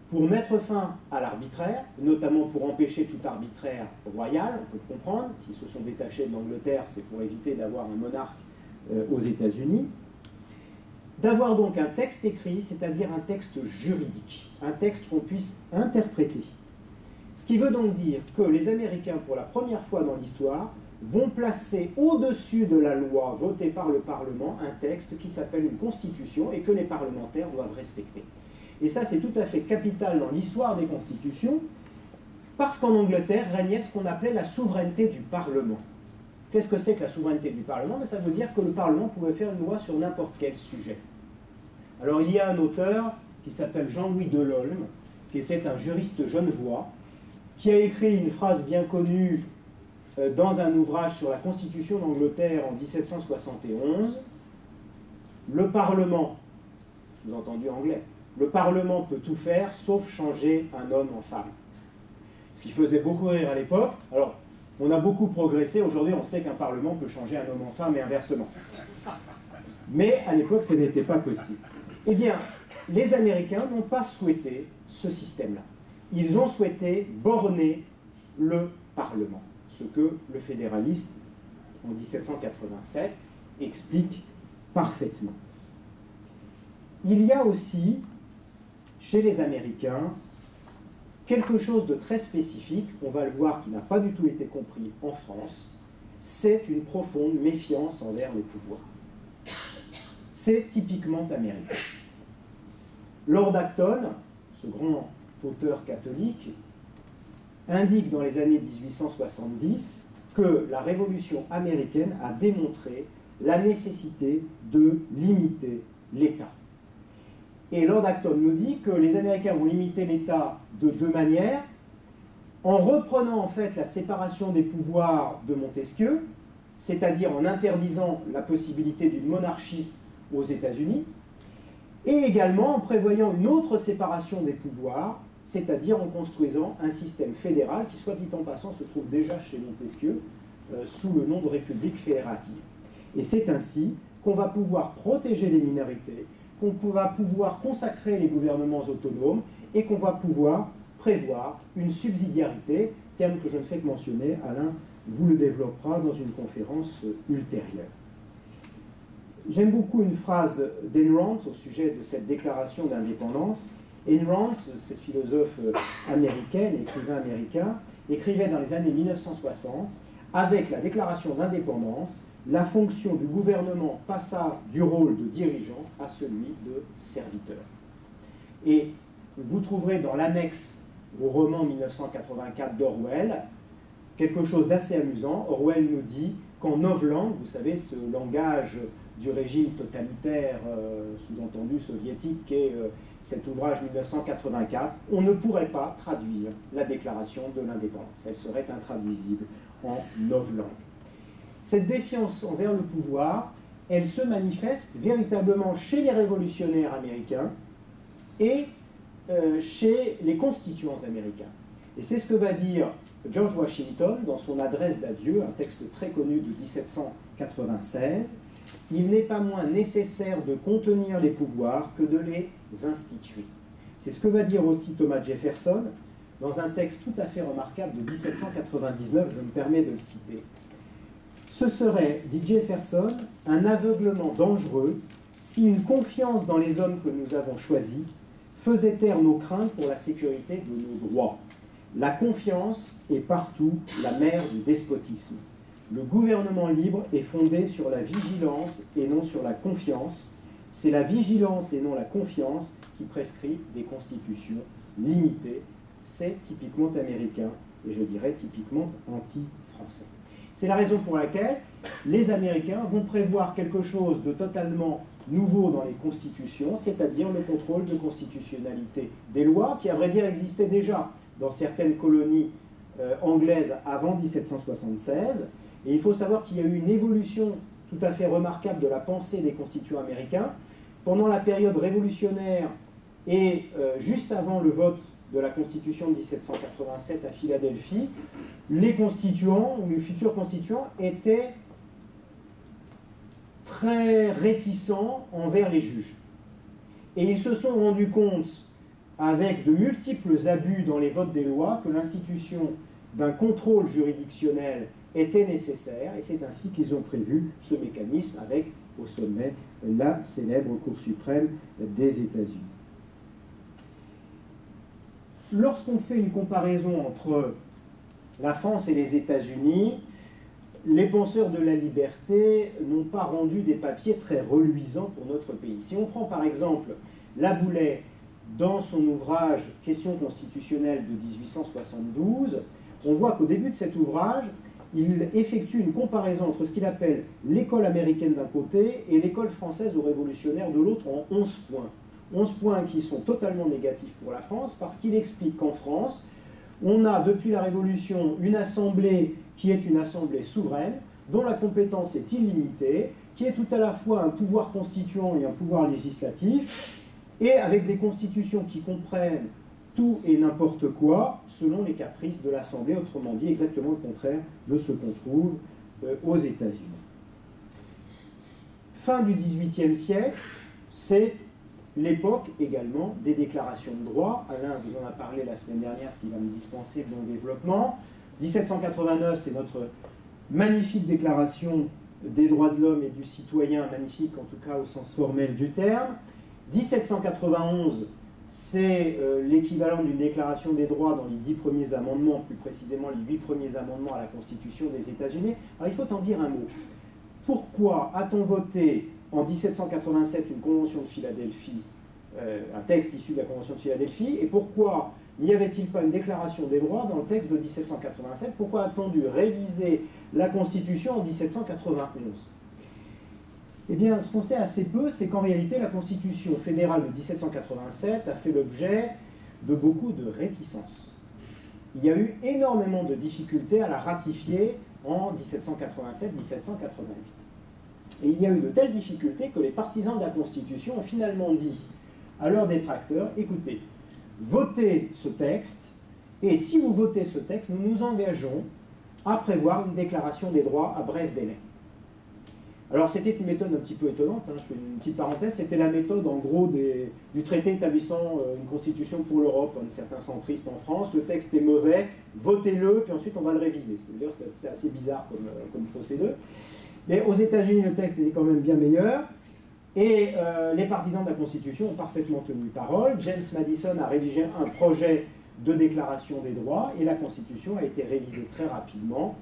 Pour mettre fin à l'arbitraire, notamment pour empêcher tout arbitraire royal, on peut le comprendre. S'ils se sont détachés de l'Angleterre, c'est pour éviter d'avoir un monarque aux États-Unis. D'avoir donc un texte écrit, c'est-à-dire un texte juridique, un texte qu'on puisse interpréter. Ce qui veut donc dire que les Américains, pour la première fois dans l'histoire, vont placer au-dessus de la loi votée par le Parlement un texte qui s'appelle une constitution et que les parlementaires doivent respecter. Et ça, c'est tout à fait capital dans l'histoire des constitutions, parce qu'en Angleterre régnait ce qu'on appelait la souveraineté du Parlement. Qu'est-ce que c'est que la souveraineté du Parlement? Ça veut dire que le Parlement pouvait faire une loi sur n'importe quel sujet. Alors il y a un auteur qui s'appelle Jean-Louis Delolme, qui était un juriste genevois, qui a écrit une phrase bien connue dans un ouvrage sur la Constitution d'Angleterre en 1771, le Parlement, sous-entendu anglais, le Parlement peut tout faire sauf changer un homme en femme. Ce qui faisait beaucoup rire à l'époque. Alors, on a beaucoup progressé. Aujourd'hui, on sait qu'un Parlement peut changer un homme en femme et inversement. Mais à l'époque, ce n'était pas possible. Eh bien, les Américains n'ont pas souhaité ce système-là. Ils ont souhaité borner le Parlement, ce que le fédéraliste, en 1787, explique parfaitement. Il y a aussi, chez les Américains, quelque chose de très spécifique, on va le voir, qui n'a pas du tout été compris en France, c'est une profonde méfiance envers le pouvoir. C'est typiquement américain. Lord Acton, ce grand auteur catholique, indique dans les années 1870 que la Révolution américaine a démontré la nécessité de limiter l'État. Et Lord Acton nous dit que les Américains vont limiter l'État de deux manières, en reprenant en fait la séparation des pouvoirs de Montesquieu, c'est-à-dire en interdisant la possibilité d'une monarchie aux États-Unis, et également en prévoyant une autre séparation des pouvoirs, c'est-à-dire en construisant un système fédéral qui, soit dit en passant, se trouve déjà chez Montesquieu sous le nom de République fédérative. Et c'est ainsi qu'on va pouvoir protéger les minorités, qu'on va pouvoir consacrer les gouvernements autonomes et qu'on va pouvoir prévoir une subsidiarité, terme que je ne fais que mentionner, Alain vous le développera dans une conférence ultérieure. J'aime beaucoup une phrase d'Ayn Rand au sujet de cette déclaration d'indépendance. Ayn Rand, cette philosophe américaine, écrivain américain, écrivait dans les années 1960, avec la déclaration d'indépendance, la fonction du gouvernement passa du rôle de dirigeant à celui de serviteur. Et vous trouverez dans l'annexe au roman 1984 d'Orwell quelque chose d'assez amusant. Orwell nous dit qu'en novlangue, vous savez, ce langage du régime totalitaire, sous-entendu soviétique, qu'est cet ouvrage 1984, on ne pourrait pas traduire la déclaration de l'indépendance. Elle serait intraduisible en novlangue. Cette défiance envers le pouvoir, elle se manifeste véritablement chez les révolutionnaires américains et chez les constituants américains. Et c'est ce que va dire George Washington dans son adresse d'adieu, un texte très connu de 1796. Il n'est pas moins nécessaire de contenir les pouvoirs que de les instituer. C'est ce que va dire aussi Thomas Jefferson dans un texte tout à fait remarquable de 1799, je me permets de le citer. Ce serait, dit Jefferson, un aveuglement dangereux si une confiance dans les hommes que nous avons choisis faisait taire nos craintes pour la sécurité de nos droits. La confiance est partout la mère du despotisme. Le gouvernement libre est fondé sur la vigilance et non sur la confiance. C'est la vigilance et non la confiance qui prescrit des constitutions limitées. C'est typiquement américain et je dirais typiquement anti-français. C'est la raison pour laquelle les Américains vont prévoir quelque chose de totalement nouveau dans les constitutions, c'est-à-dire le contrôle de constitutionnalité des lois, qui à vrai dire existait déjà dans certaines colonies anglaises avant 1776. Et il faut savoir qu'il y a eu une évolution tout à fait remarquable de la pensée des constituants américains. Pendant la période révolutionnaire et juste avant le vote de la Constitution de 1787 à Philadelphie, les constituants, ou les futurs constituants, étaient très réticents envers les juges. Et ils se sont rendus compte, avec de multiples abus dans les votes des lois, que l'institution d'un contrôle juridictionnel était nécessaire, et c'est ainsi qu'ils ont prévu ce mécanisme avec, au sommet, la célèbre Cour suprême des États-Unis. Lorsqu'on fait une comparaison entre la France et les États-Unis, les penseurs de la liberté n'ont pas rendu des papiers très reluisants pour notre pays. Si on prend par exemple Laboulaye dans son ouvrage « Questions constitutionnelles » de 1872, on voit qu'au début de cet ouvrage, il effectue une comparaison entre ce qu'il appelle l'école américaine d'un côté et l'école française aux révolutionnaires de l'autre en 11 points. 11 points qui sont totalement négatifs pour la France parce qu'il explique qu'en France, On a, depuis la Révolution, une assemblée qui est une assemblée souveraine, dont la compétence est illimitée, qui est tout à la fois un pouvoir constituant et un pouvoir législatif, et avec des constitutions qui comprennent tout et n'importe quoi, selon les caprices de l'Assemblée, autrement dit, exactement le contraire de ce qu'on trouve aux États-Unis. Fin du XVIIIe siècle, c'est l'époque également des déclarations de droit. Alain vous en a parlé la semaine dernière, ce qui va me dispenser de mon développement. 1789, c'est notre magnifique déclaration des droits de l'homme et du citoyen, magnifique en tout cas au sens formel du terme. 1791, c'est l'équivalent d'une déclaration des droits dans les 10 premiers amendements, plus précisément les 8 premiers amendements à la Constitution des États-Unis. Alors il faut en dire un mot. Pourquoi a-t-on voté en 1787 une convention de Philadelphie, un texte issu de la convention de Philadelphie, et pourquoi n'y avait-il pas une déclaration des droits dans le texte de 1787? Pourquoi a-t-on dû réviser la Constitution en 1791? Eh bien, ce qu'on sait assez peu, c'est qu'en réalité, la Constitution fédérale de 1787 a fait l'objet de beaucoup de réticences. Il y a eu énormément de difficultés à la ratifier en 1787-1788. Et il y a eu de telles difficultés que les partisans de la Constitution ont finalement dit à leurs détracteurs, écoutez, votez ce texte, et si vous votez ce texte, nous nous engageons à prévoir une déclaration des droits à bref délai. Alors c'était une méthode un petit peu étonnante, hein, je fais une petite parenthèse, c'était la méthode en gros du traité établissant une constitution pour l'Europe, de certains centristes en France. Le texte est mauvais, votez-le, puis ensuite on va le réviser. C'est-à-dire que c'est assez bizarre comme procédé. Mais aux États-Unis, le texte était quand même bien meilleur, et les partisans de la Constitution ont parfaitement tenu parole. James Madison a rédigé un projet de déclaration des droits, et la Constitution a été révisée très rapidement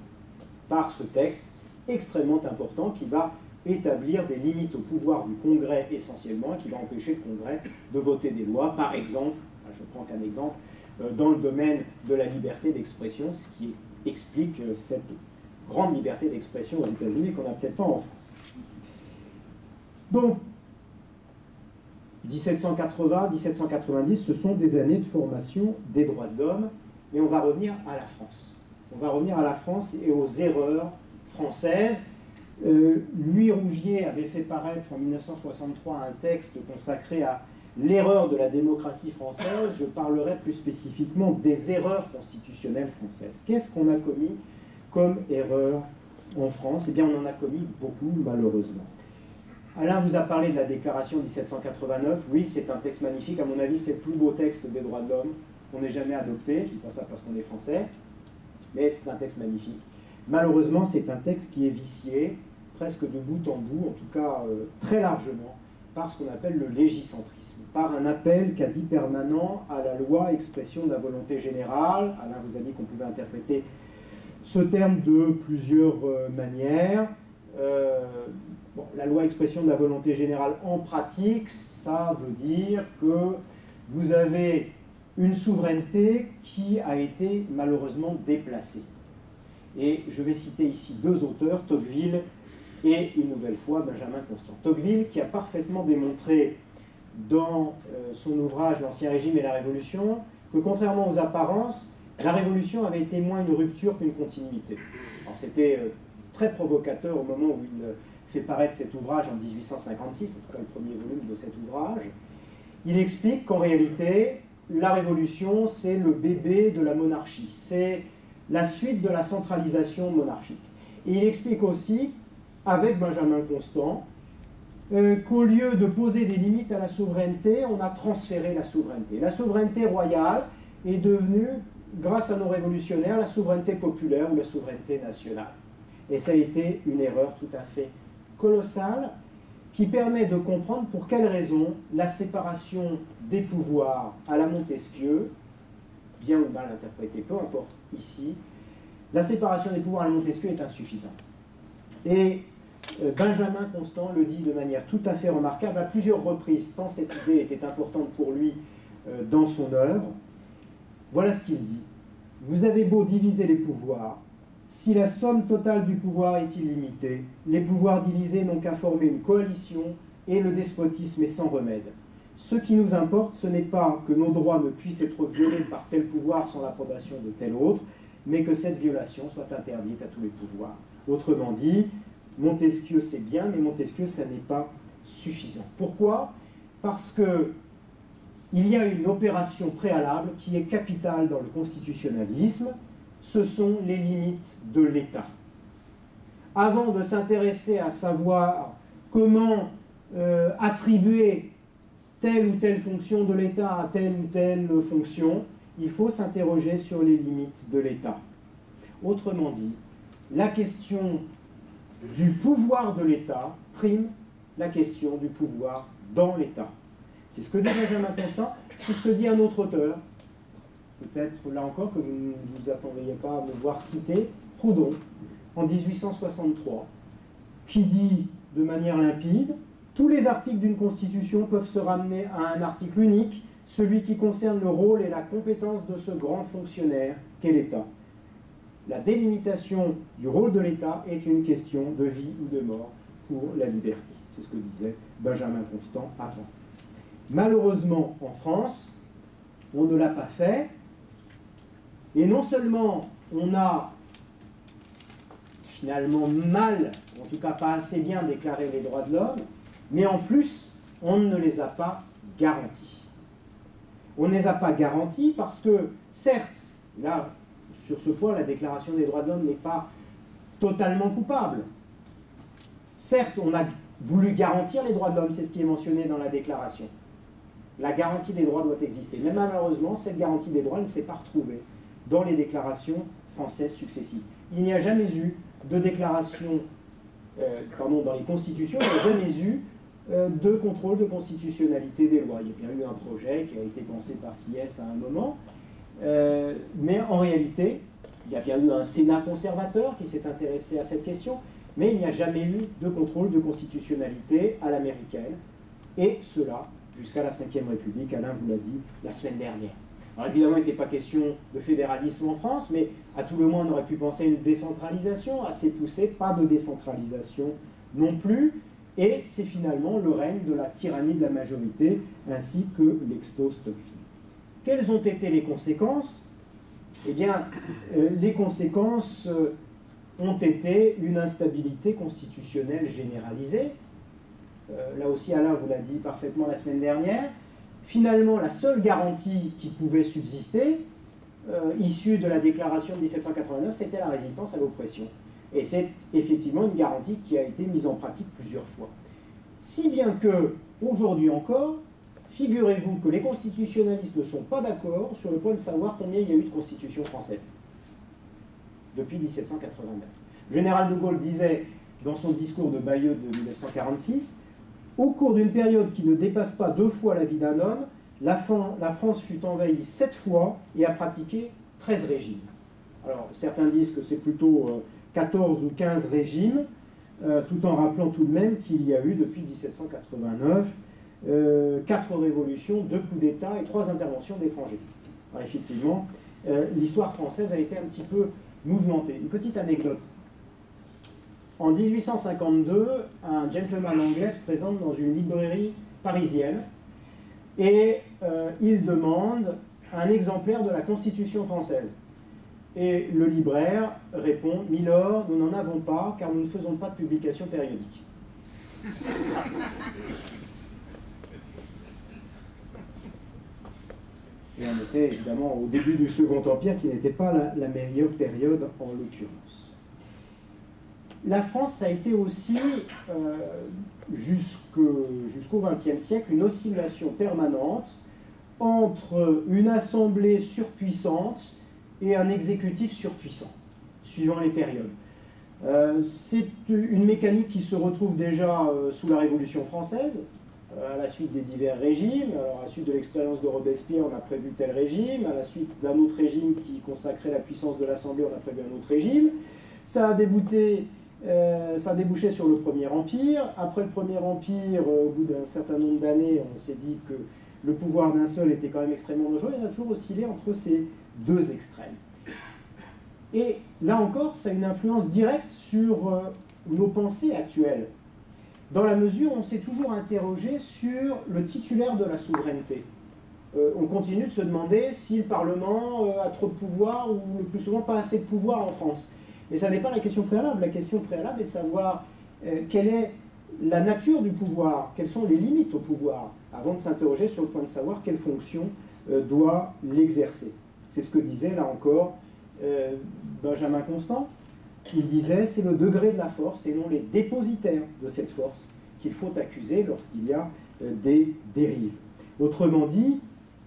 par ce texte extrêmement important qui va établir des limites au pouvoir du Congrès essentiellement, et qui va empêcher le Congrès de voter des lois, par exemple, je prends qu'un exemple, dans le domaine de la liberté d'expression, ce qui explique cette grande liberté d'expression aux États-Unis qu'on n'a peut-être pas en France. Donc, 1780, 1790, ce sont des années de formation des droits de l'homme, mais on va revenir à la France. On va revenir à la France et aux erreurs françaises. Louis Rougier avait fait paraître en 1963 un texte consacré à l'erreur de la démocratie française. Je parlerai plus spécifiquement des erreurs constitutionnelles françaises. Qu'est-ce qu'on a commis comme erreur en France? Eh bien, on en a commis beaucoup, malheureusement. Alain vous a parlé de la déclaration 1789. Oui, c'est un texte magnifique. À mon avis, c'est le plus beau texte des droits de l'homme qu'on ait jamais adopté. Je ne dis pas ça parce qu'on est français, mais c'est un texte magnifique. Malheureusement, c'est un texte qui est vicié, presque de bout en bout, en tout cas très largement, par ce qu'on appelle le légicentrisme, par un appel quasi permanent à la loi expression de la volonté générale. Alain vous a dit qu'on pouvait interpréter ce terme de plusieurs manières. Bon, la loi expression de la volonté générale en pratique, ça veut dire que vous avez une souveraineté qui a été malheureusement déplacée. Et je vais citer ici deux auteurs, Tocqueville et une nouvelle fois Benjamin Constant. Tocqueville qui a parfaitement démontré dans son ouvrage L'Ancien Régime et la Révolution que contrairement aux apparences, la Révolution avait été moins une rupture qu'une continuité. Alors c'était très provocateur au moment où il fait paraître cet ouvrage en 1856, en tout cas le premier volume de cet ouvrage. Il explique qu'en réalité, la Révolution, c'est le bébé de la monarchie, c'est la suite de la centralisation monarchique. Et il explique aussi, avec Benjamin Constant, qu'au lieu de poser des limites à la souveraineté, on a transféré la souveraineté. La souveraineté royale est devenue, grâce à nos révolutionnaires, la souveraineté populaire ou la souveraineté nationale. Et ça a été une erreur tout à fait colossale qui permet de comprendre pour quelles raisons la séparation des pouvoirs à la Montesquieu, bien ou mal interprétée, peu importe ici, la séparation des pouvoirs à la Montesquieu est insuffisante. Et Benjamin Constant le dit de manière tout à fait remarquable à plusieurs reprises, tant cette idée était importante pour lui dans son œuvre. Voilà ce qu'il dit. Vous avez beau diviser les pouvoirs, si la somme totale du pouvoir est illimitée, les pouvoirs divisés n'ont qu'à former une coalition et le despotisme est sans remède. ce qui nous importe, ce n'est pas que nos droits ne puissent être violés par tel pouvoir sans l'approbation de tel autre, mais que cette violation soit interdite à tous les pouvoirs. Autrement dit, Montesquieu c'est bien, mais Montesquieu ça n'est pas suffisant. Pourquoi? Parce que il y a une opération préalable qui est capitale dans le constitutionnalisme, ce sont les limites de l'État. Avant de s'intéresser à savoir comment attribuer telle ou telle fonction de l'État à telle ou telle fonction, il faut s'interroger sur les limites de l'État. Autrement dit, la question du pouvoir de l'État prime la question du pouvoir dans l'État. C'est ce que dit Benjamin Constant, c'est ce que dit un autre auteur, peut-être là encore que vous ne vous attendiez pas à me voir citer, Proudhon, en 1863, qui dit de manière limpide « Tous les articles d'une constitution peuvent se ramener à un article unique, celui qui concerne le rôle et la compétence de ce grand fonctionnaire qu'est l'État. La délimitation du rôle de l'État est une question de vie ou de mort pour la liberté. » C'est ce que disait Benjamin Constant avant. Malheureusement, en France, on ne l'a pas fait. Et non seulement on a finalement mal, en tout cas pas assez bien déclaré les droits de l'homme, mais en plus, on ne les a pas garantis. On ne les a pas garantis parce que, certes, là, sur ce point, la Déclaration des droits de l'homme n'est pas totalement coupable. Certes, on a voulu garantir les droits de l'homme, c'est ce qui est mentionné dans la Déclaration. La garantie des droits doit exister. Mais malheureusement, cette garantie des droits ne s'est pas retrouvée dans les déclarations françaises successives. Il n'y a jamais eu de déclaration, dans les constitutions, il n'y a jamais eu de contrôle de constitutionnalité des lois. Il y a bien eu un projet qui a été pensé par Sieyès à un moment, mais en réalité, il y a bien eu un Sénat conservateur qui s'est intéressé à cette question, mais il n'y a jamais eu de contrôle de constitutionnalité à l'américaine, et cela jusqu'à la Ve République, Alain vous l'a dit la semaine dernière. Alors évidemment, il n'était pas question de fédéralisme en France, mais à tout le moins, on aurait pu penser à une décentralisation assez poussée, pas de décentralisation non plus, et c'est finalement le règne de la tyrannie de la majorité, ainsi que l'expose Tocqueville. Quelles ont été les conséquences? Eh bien, les conséquences ont été une instabilité constitutionnelle généralisée. Là aussi, Alain vous l'a dit parfaitement la semaine dernière. Finalement, la seule garantie qui pouvait subsister, issue de la déclaration de 1789, c'était la résistance à l'oppression. Et c'est effectivement une garantie qui a été mise en pratique plusieurs fois. Si bien que, aujourd'hui encore, figurez-vous que les constitutionnalistes ne sont pas d'accord sur le point de savoir combien il y a eu de constitutions françaises depuis 1789. Le général de Gaulle disait, dans son discours de Bayeux de 1946, « Au cours d'une période qui ne dépasse pas 2 fois la vie d'un homme, la France fut envahie 7 fois et a pratiqué 13 régimes. » Alors, certains disent que c'est plutôt 14 ou 15 régimes, tout en rappelant tout de même qu'il y a eu, depuis 1789, 4 révolutions, 2 coups d'État et 3 interventions d'étrangers. Alors, effectivement, l'histoire française a été un petit peu mouvementée. Une petite anecdote. En 1852, un gentleman anglais se présente dans une librairie parisienne et il demande un exemplaire de la Constitution française. Et le libraire répond « Milord, nous n'en avons pas, car nous ne faisons pas de publication périodique. » Et on était évidemment au début du Second Empire, qui n'était pas la meilleure période en l'occurrence. La France, ça a été aussi, jusqu'au XXe siècle, une oscillation permanente entre une assemblée surpuissante et un exécutif surpuissant, suivant les périodes. C'est une mécanique qui se retrouve déjà sous la Révolution française, à la suite des divers régimes. Alors, à la suite de l'expérience de Robespierre, on a prévu tel régime. À la suite d'un autre régime qui consacrait la puissance de l'Assemblée, on a prévu un autre régime. Ça a débouché sur le Premier Empire. Après le Premier Empire, au bout d'un certain nombre d'années, on s'est dit que le pouvoir d'un seul était quand même extrêmement dangereux. Il a toujours oscillé entre ces deux extrêmes. Et là encore, ça a une influence directe sur nos pensées actuelles. dans la mesure où on s'est toujours interrogé sur le titulaire de la souveraineté. On continue de se demander si le Parlement a trop de pouvoir ou le plus souvent pas assez de pouvoir en France. Mais ça n'est pas la question préalable. La question préalable est de savoir quelle est la nature du pouvoir, quelles sont les limites au pouvoir, avant de s'interroger sur le point de savoir quelle fonction doit l'exercer. C'est ce que disait là encore Benjamin Constant. Il disait, c'est le degré de la force et non les dépositaires de cette force qu'il faut accuser lorsqu'il y a des dérives. Autrement dit,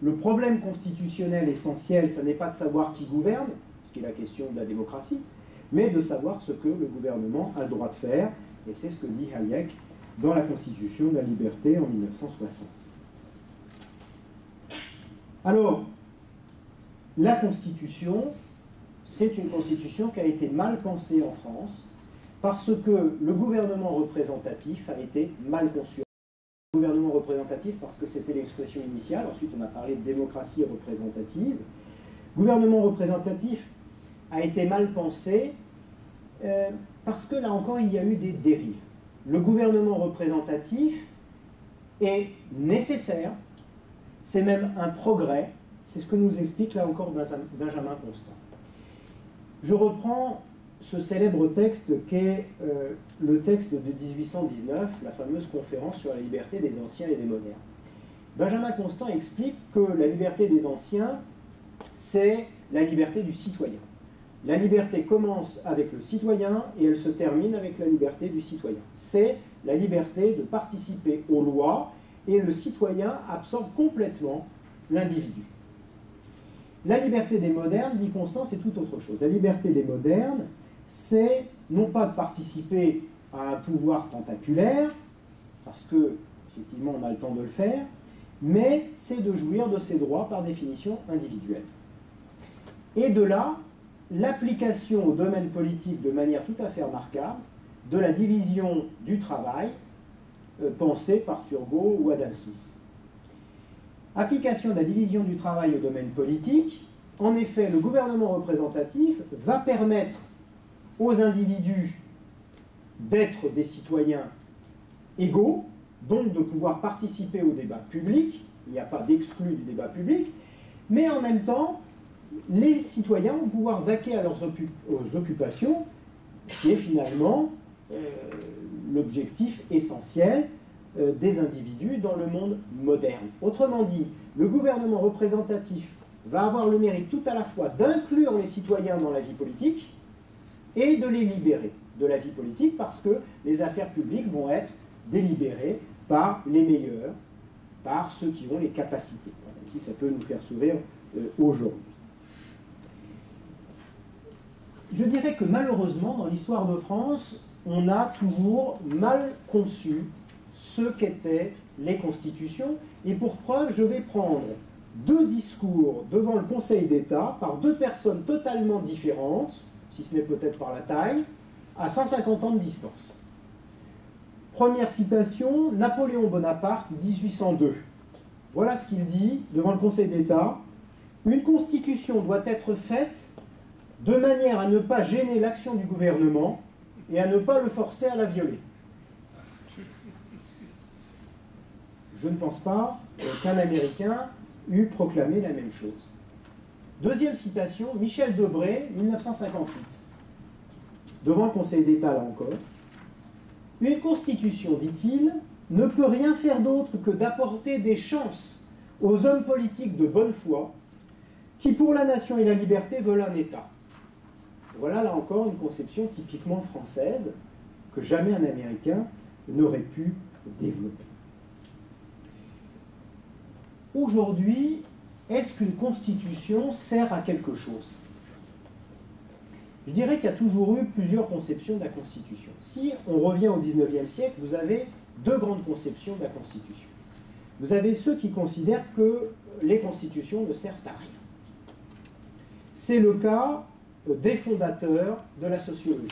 le problème constitutionnel essentiel, ce n'est pas de savoir qui gouverne, ce qui est la question de la démocratie, mais de savoir ce que le gouvernement a le droit de faire, et c'est ce que dit Hayek dans la Constitution de la liberté en 1960. Alors, la Constitution, c'est une Constitution qui a été mal pensée en France, parce que le gouvernement représentatif a été mal conçu. Le gouvernement représentatif, parce que c'était l'expression initiale, ensuite on a parlé de démocratie représentative. Gouvernement représentatif a été mal pensé, parce que là encore il y a eu des dérives. Le gouvernement représentatif est nécessaire, c'est même un progrès, c'est ce que nous explique là encore Benjamin Constant. Je reprends ce célèbre texte qu'est le texte de 1819, la fameuse conférence sur la liberté des anciens et des modernes. Benjamin Constant explique que la liberté des anciens, c'est la liberté du citoyen. La liberté commence avec le citoyen et elle se termine avec la liberté du citoyen. C'est la liberté de participer aux lois et le citoyen absorbe complètement l'individu. La liberté des modernes, dit Constant, c'est tout autre chose. La liberté des modernes, c'est non pas de participer à un pouvoir tentaculaire, parce que, effectivement, on a le temps de le faire, mais c'est de jouir de ses droits par définition individuelle. Et de là, l'application au domaine politique de manière tout à fait remarquable de la division du travail pensée par Turgot ou Adam Smith. Application de la division du travail au domaine politique, en effet, le gouvernement représentatif va permettre aux individus d'être des citoyens égaux, donc de pouvoir participer au débat public, il n'y a pas d'exclus du débat public, mais en même temps, les citoyens vont pouvoir vaquer à leurs occupations, qui est finalement l'objectif essentiel des individus dans le monde moderne. Autrement dit, le gouvernement représentatif va avoir le mérite tout à la fois d'inclure les citoyens dans la vie politique et de les libérer de la vie politique parce que les affaires publiques vont être délibérées par les meilleurs, par ceux qui ont les capacités, même si ça peut nous faire sourire aujourd'hui. Je dirais que malheureusement, dans l'histoire de France, on a toujours mal conçu ce qu'étaient les constitutions. Et pour preuve, je vais prendre deux discours devant le Conseil d'État par deux personnes totalement différentes, si ce n'est peut-être par la taille, à 150 ans de distance. Première citation, Napoléon Bonaparte, 1802. Voilà ce qu'il dit devant le Conseil d'État. « Une constitution doit être faite de manière à ne pas gêner l'action du gouvernement et à ne pas le forcer à la violer. » Je ne pense pas qu'un Américain eût proclamé la même chose. Deuxième citation, Michel Debré, 1958. Devant le Conseil d'État, là encore. « Une constitution, dit-il, ne peut rien faire d'autre que d'apporter des chances aux hommes politiques de bonne foi qui, pour la nation et la liberté, veulent un État. » Voilà, là encore, une conception typiquement française que jamais un Américain n'aurait pu développer. Aujourd'hui, est-ce qu'une constitution sert à quelque chose? Je dirais qu'il y a toujours eu plusieurs conceptions de la Constitution. Si on revient au XIXe siècle, vous avez deux grandes conceptions de la Constitution. Vous avez ceux qui considèrent que les constitutions ne servent à rien. C'est le cas des fondateurs de la sociologie.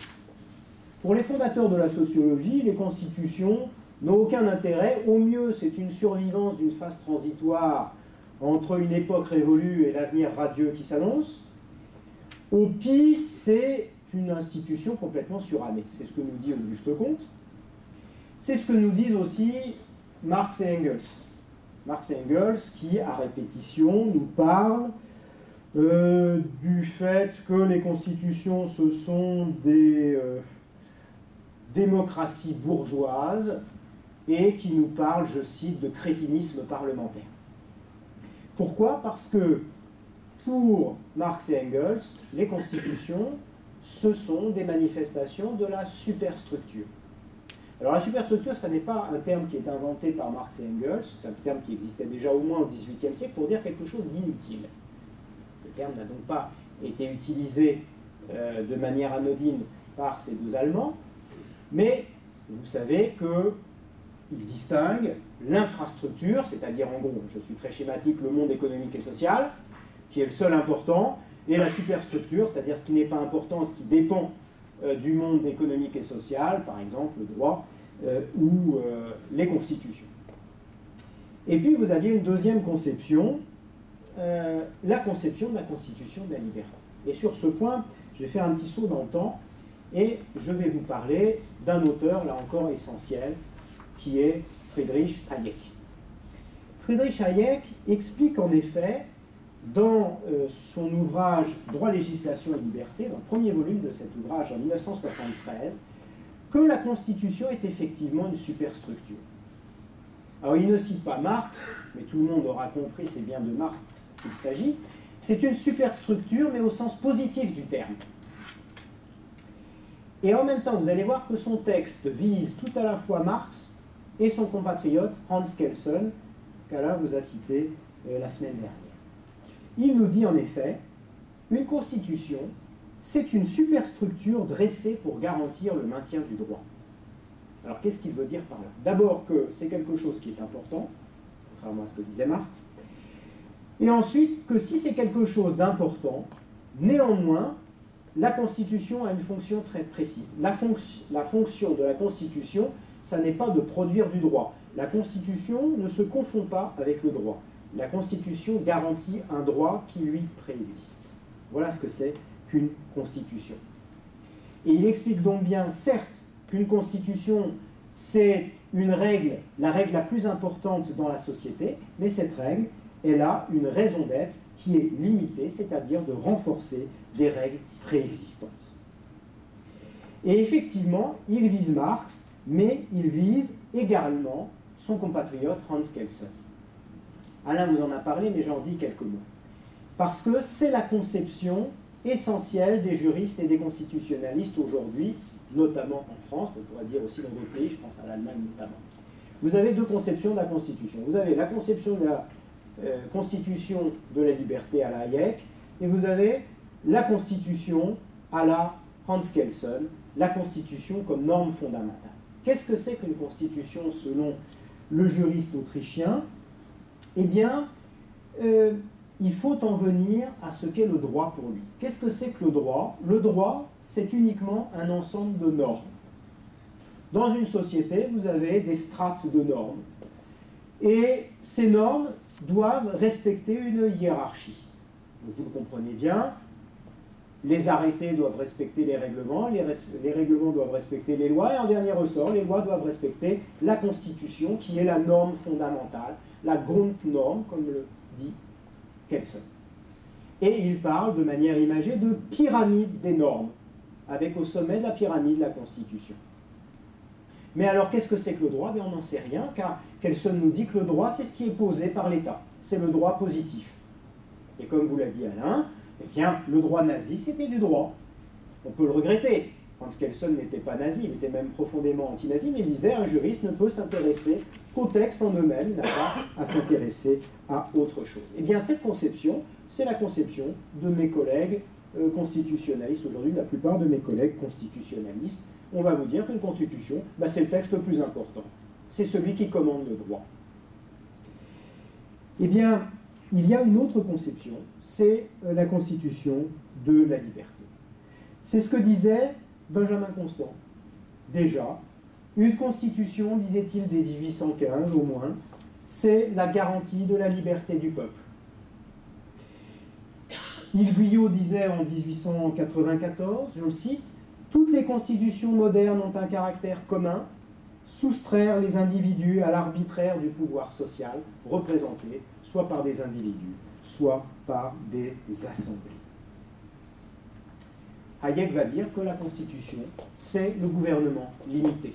Pour les fondateurs de la sociologie, les constitutions n'ont aucun intérêt. Au mieux, c'est une survivance d'une phase transitoire entre une époque révolue et l'avenir radieux qui s'annonce. Au pire, c'est une institution complètement surannée. C'est ce que nous dit Auguste Comte. C'est ce que nous disent aussi Marx et Engels. Marx et Engels qui, à répétition, nous parlent du fait que les constitutions, ce sont des démocraties bourgeoises et qui nous parlent, je cite, de crétinisme parlementaire. Pourquoi? Parce que pour Marx et Engels, les constitutions, ce sont des manifestations de la superstructure. Alors la superstructure, ça n'est pas un terme qui est inventé par Marx et Engels, c'est un terme qui existait déjà au moins au XVIIIe siècle pour dire quelque chose d'inutile. Le terme n'a donc pas été utilisé de manière anodine par ces deux Allemands, mais vous savez qu'ils distinguent l'infrastructure, c'est-à-dire en gros, je suis très schématique, le monde économique et social, qui est le seul important, et la superstructure, c'est-à-dire ce qui n'est pas important, ce qui dépend du monde économique et social, par exemple le droit ou les constitutions. Et puis vous aviez une deuxième conception, la conception de la constitution de la liberté. Et sur ce point, je vais faire un petit saut dans le temps, et je vais vous parler d'un auteur, là encore essentiel, qui est Friedrich Hayek. Friedrich Hayek explique en effet, dans son ouvrage « Droit, législation et liberté », dans le premier volume de cet ouvrage en 1973, que la Constitution est effectivement une superstructure. Alors il ne cite pas Marx, mais tout le monde aura compris, c'est bien de Marx qu'il s'agit. C'est une superstructure, mais au sens positif du terme. Et en même temps, vous allez voir que son texte vise tout à la fois Marx et son compatriote Hans Kelsen, qu'Alain vous a cité la semaine dernière. Il nous dit en effet, une constitution, c'est une superstructure dressée pour garantir le maintien du droit. Alors qu'est-ce qu'il veut dire par là? D'abord que c'est quelque chose qui est important, contrairement à ce que disait Marx, et ensuite que si c'est quelque chose d'important, néanmoins, la Constitution a une fonction très précise. La fonction de la Constitution, ça n'est pas de produire du droit. La Constitution ne se confond pas avec le droit. La Constitution garantit un droit qui lui préexiste. Voilà ce que c'est qu'une Constitution. Et il explique donc bien, certes, qu'une Constitution, c'est une règle, la règle la plus importante dans la société, mais cette règle, elle a une raison d'être qui est limitée, c'est-à-dire de renforcer des règles préexistantes. Et effectivement, il vise Marx, mais il vise également son compatriote Hans Kelsen. Alain vous en a parlé, mais j'en dis quelques mots. Parce que c'est la conception essentielle des juristes et des constitutionnalistes aujourd'hui, notamment en France, on pourrait dire aussi dans d'autres pays, je pense à l'Allemagne notamment. Vous avez deux conceptions de la Constitution. Vous avez la conception de la Constitution de la liberté à la Hayek, et vous avez la Constitution à la Hans Kelsen, la Constitution comme norme fondamentale. Qu'est-ce que c'est qu'une Constitution selon le juriste autrichien? Eh bien, il faut en venir à ce qu'est le droit pour lui. Qu'est-ce que c'est que le droit? Le droit, c'est uniquement un ensemble de normes. Dans une société, vous avez des strates de normes. Et ces normes doivent respecter une hiérarchie. Donc, vous le comprenez bien, les arrêtés doivent respecter les règlements doivent respecter les lois, et en dernier ressort, les lois doivent respecter la Constitution, qui est la norme fondamentale, la Grundnorm, comme le dit Kelsen. Et il parle de manière imagée de pyramide des normes, avec au sommet de la pyramide la Constitution. Mais alors, qu'est-ce que c'est que le droit? On n'en sait rien, car Kelsen nous dit que le droit, c'est ce qui est posé par l'État. C'est le droit positif. Et comme vous l'a dit Alain, eh bien, le droit nazi, c'était du droit. On peut le regretter. Hans Kelsen n'était pas nazi, il était même profondément anti-nazi, mais il disait un juriste ne peut s'intéresser qu'aux textes en eux-mêmes, il n'a pas à s'intéresser à autre chose. Eh bien, cette conception, c'est la conception de mes collègues constitutionnalistes. Aujourd'hui, la plupart de mes collègues constitutionnalistes, on va vous dire qu'une constitution, c'est le texte le plus important. C'est celui qui commande le droit. Eh bien, il y a une autre conception, c'est la constitution de la liberté. C'est ce que disait Benjamin Constant. Déjà, une constitution, disait-il dès 1815 au moins, c'est la garantie de la liberté du peuple. Yves Guyot disait en 1894, je le cite, « Toutes les constitutions modernes ont un caractère commun, soustraire les individus à l'arbitraire du pouvoir social représenté soit par des individus, soit par des assemblées. Hayek va dire que la Constitution, c'est le gouvernement limité.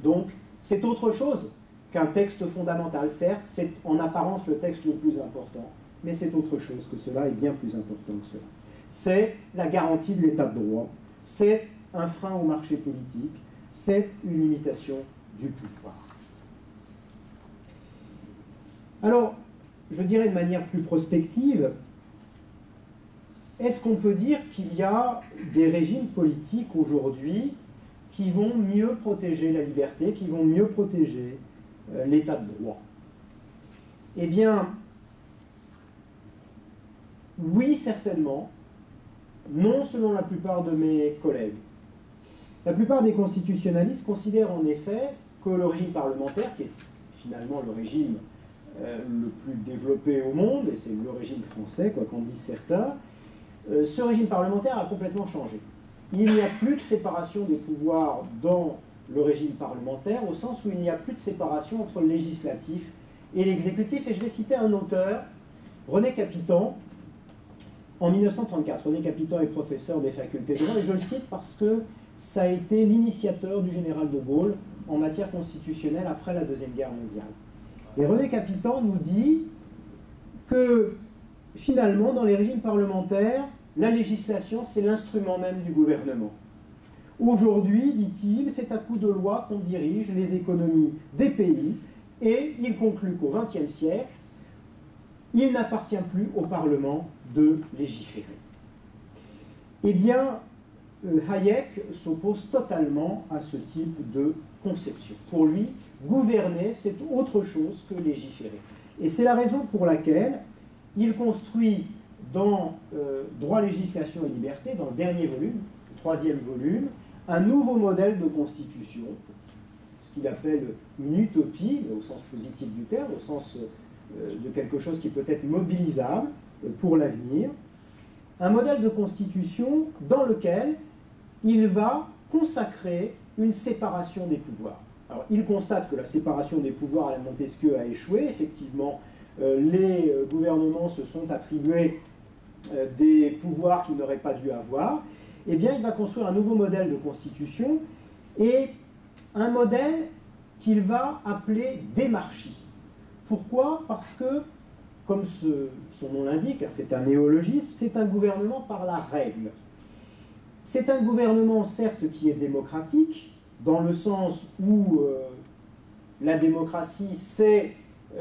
Donc, c'est autre chose qu'un texte fondamental. Certes, c'est en apparence le texte le plus important, mais c'est autre chose que cela et bien plus important que cela. C'est la garantie de l'état de droit, c'est un frein au marché politique, c'est une limitation du pouvoir. Alors, je dirais de manière plus prospective, est-ce qu'on peut dire qu'il y a des régimes politiques aujourd'hui qui vont mieux protéger la liberté, qui vont mieux protéger l'état de droit? Eh bien, oui, certainement. Non, selon la plupart de mes collègues. La plupart des constitutionnalistes considèrent en effet que le régime parlementaire, qui est finalement le régime le plus développé au monde, et c'est le régime français, quoi qu'en disent certains, ce régime parlementaire a complètement changé. Il n'y a plus de séparation des pouvoirs dans le régime parlementaire, au sens où il n'y a plus de séparation entre le législatif et l'exécutif. Et je vais citer un auteur, René Capitan, en 1934. René Capitan est professeur des facultés de droit, et je le cite parce que ça a été l'initiateur du général de Gaulle en matière constitutionnelle après la Deuxième Guerre mondiale. Et René Capitan nous dit que finalement, dans les régimes parlementaires, la législation, c'est l'instrument même du gouvernement. Aujourd'hui, dit-il, c'est à coup de loi qu'on dirige les économies des pays, et il conclut qu'au XXe siècle, il n'appartient plus au Parlement de légiférer. Eh bien, Hayek s'oppose totalement à ce type de conception. Pour lui, gouverner, c'est autre chose que légiférer. Et c'est la raison pour laquelle il construit dans Droit, législation et liberté, dans le dernier volume, le 3e volume, un nouveau modèle de constitution, ce qu'il appelle une utopie, mais au sens positif du terme, au sens de quelque chose qui peut être mobilisable pour l'avenir, un modèle de constitution dans lequel il va consacrer une séparation des pouvoirs. Alors, il constate que la séparation des pouvoirs à la Montesquieu a échoué. Effectivement, les gouvernements se sont attribués des pouvoirs qu'ils n'auraient pas dû avoir. Eh bien, il va construire un nouveau modèle de constitution, et un modèle qu'il va appeler démarchie. Pourquoi? Parce que, comme son nom l'indique, c'est un néologisme, c'est un gouvernement par la règle. C'est un gouvernement, certes, qui est démocratique, dans le sens où la démocratie, c'est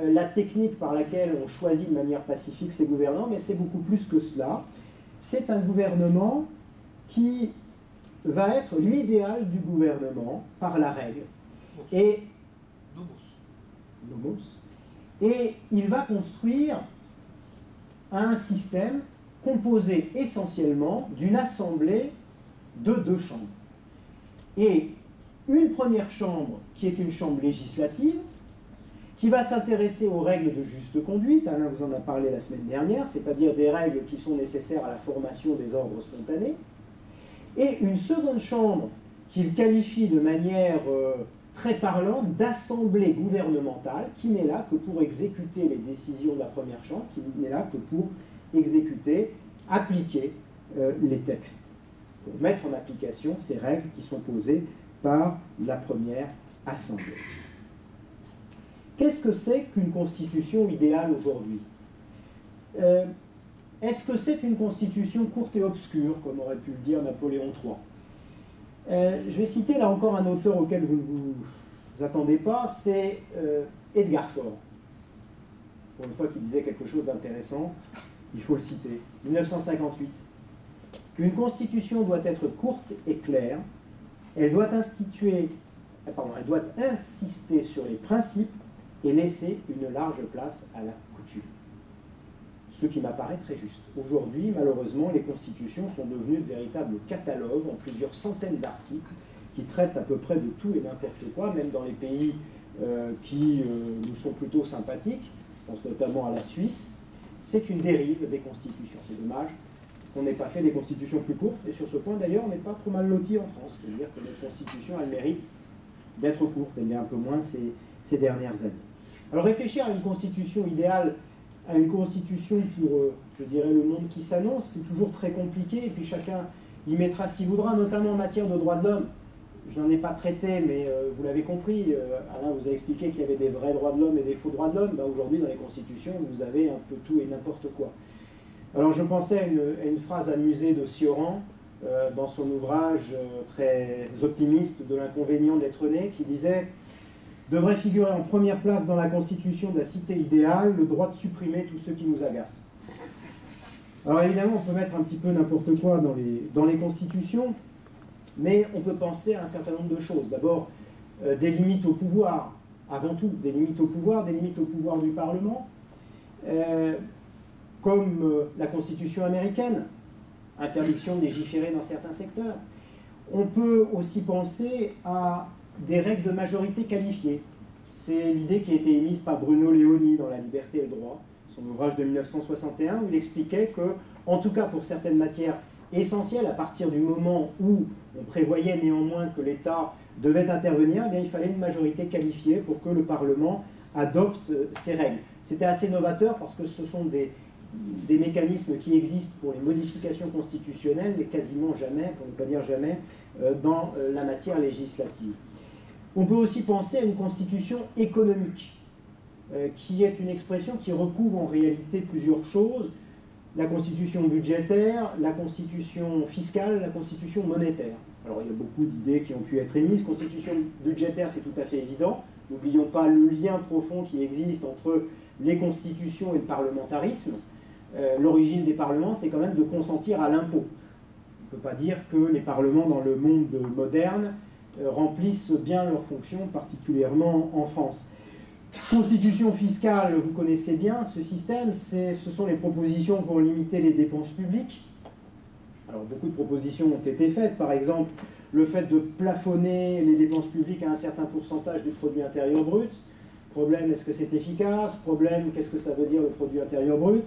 la technique par laquelle on choisit de manière pacifique ses gouvernants, mais c'est beaucoup plus que cela. C'est un gouvernement qui va être l'idéal du gouvernement par la règle. Et, nomos. Et il va construire un système composé essentiellement d'une assemblée de 2 chambres. Et une première chambre qui est une chambre législative, qui va s'intéresser aux règles de juste conduite, Alain vous en a parlé la semaine dernière, c'est-à-dire des règles qui sont nécessaires à la formation des ordres spontanés, et une seconde chambre qu'il qualifie de manière très parlante d'assemblée gouvernementale, qui n'est là que pour exécuter les décisions de la première chambre, qui n'est là que pour exécuter, appliquer les textes, pour mettre en application ces règles qui sont posées par la première assemblée. Qu'est-ce que c'est qu'une constitution idéale aujourd'hui? Est-ce que c'est une constitution courte et obscure, comme aurait pu le dire Napoléon III? Je vais citer là encore un auteur auquel vous ne vous attendez pas, c'est Edgar Faure. Pour une fois qu'il disait quelque chose d'intéressant, il faut le citer. 1958. Une constitution doit être courte et claire. Elle doit insister sur les principes et laisser une large place à la coutume. Ce qui m'apparaît très juste. Aujourd'hui, malheureusement, les constitutions sont devenues de véritables catalogues en plusieurs centaines d'articles qui traitent à peu près de tout et n'importe quoi, même dans les pays qui nous sont plutôt sympathiques. Je pense notamment à la Suisse. C'est une dérive des constitutions. C'est dommage qu'on n'ait pas fait des constitutions plus courtes. Et sur ce point, d'ailleurs, on n'est pas trop mal lotis en France. C'est-à-dire que notre constitution, elle mérite d'être courte, elle l'est un peu moins ces dernières années. Alors réfléchir à une constitution idéale, à une constitution pour, je dirais, le monde qui s'annonce, c'est toujours très compliqué, et puis chacun y mettra ce qu'il voudra, notamment en matière de droits de l'homme. Je n'en ai pas traité, mais vous l'avez compris, Alain vous a expliqué qu'il y avait des vrais droits de l'homme et des faux droits de l'homme. Ben, aujourd'hui, dans les constitutions, vous avez un peu tout et n'importe quoi. Alors je pensais à une phrase amusée de Cioran, dans son ouvrage très optimiste de l'inconvénient d'être né, qui disait « Devrait figurer en première place dans la constitution de la cité idéale le droit de supprimer tous ceux qui nous agacent. » Alors évidemment, on peut mettre un petit peu n'importe quoi dans les constitutions, mais on peut penser à un certain nombre de choses. D'abord, des limites au pouvoir, avant tout, des limites au pouvoir du Parlement, comme la Constitution américaine, interdiction de légiférer dans certains secteurs. On peut aussi penser à des règles de majorité qualifiée. C'est l'idée qui a été émise par Bruno Leoni dans La liberté et le droit, son ouvrage de 1961, où il expliquait que, en tout cas pour certaines matières essentielles, à partir du moment où on prévoyait néanmoins que l'État devait intervenir, eh bien, il fallait une majorité qualifiée pour que le Parlement adopte ces règles. C'était assez novateur parce que ce sont des mécanismes qui existent pour les modifications constitutionnelles, mais quasiment jamais, pour ne pas dire jamais, dans la matière législative. On peut aussi penser à une constitution économique, qui est une expression qui recouvre en réalité plusieurs choses: la constitution budgétaire, la constitution fiscale, la constitution monétaire. Alors il y a beaucoup d'idées qui ont pu être émises. Constitution budgétaire, c'est tout à fait évident. N'oublions pas le lien profond qui existe entre les constitutions et le parlementarisme. L'origine des parlements, c'est quand même de consentir à l'impôt. On ne peut pas dire que les parlements dans le monde moderne remplissent bien leurs fonctions, particulièrement en France. Constitution fiscale, vous connaissez bien ce système, ce sont les propositions pour limiter les dépenses publiques. Alors beaucoup de propositions ont été faites, par exemple le fait de plafonner les dépenses publiques à un certain pourcentage du produit intérieur brut. Problème, est-ce que c'est efficace? Problème, qu'est-ce que ça veut dire le produit intérieur brut?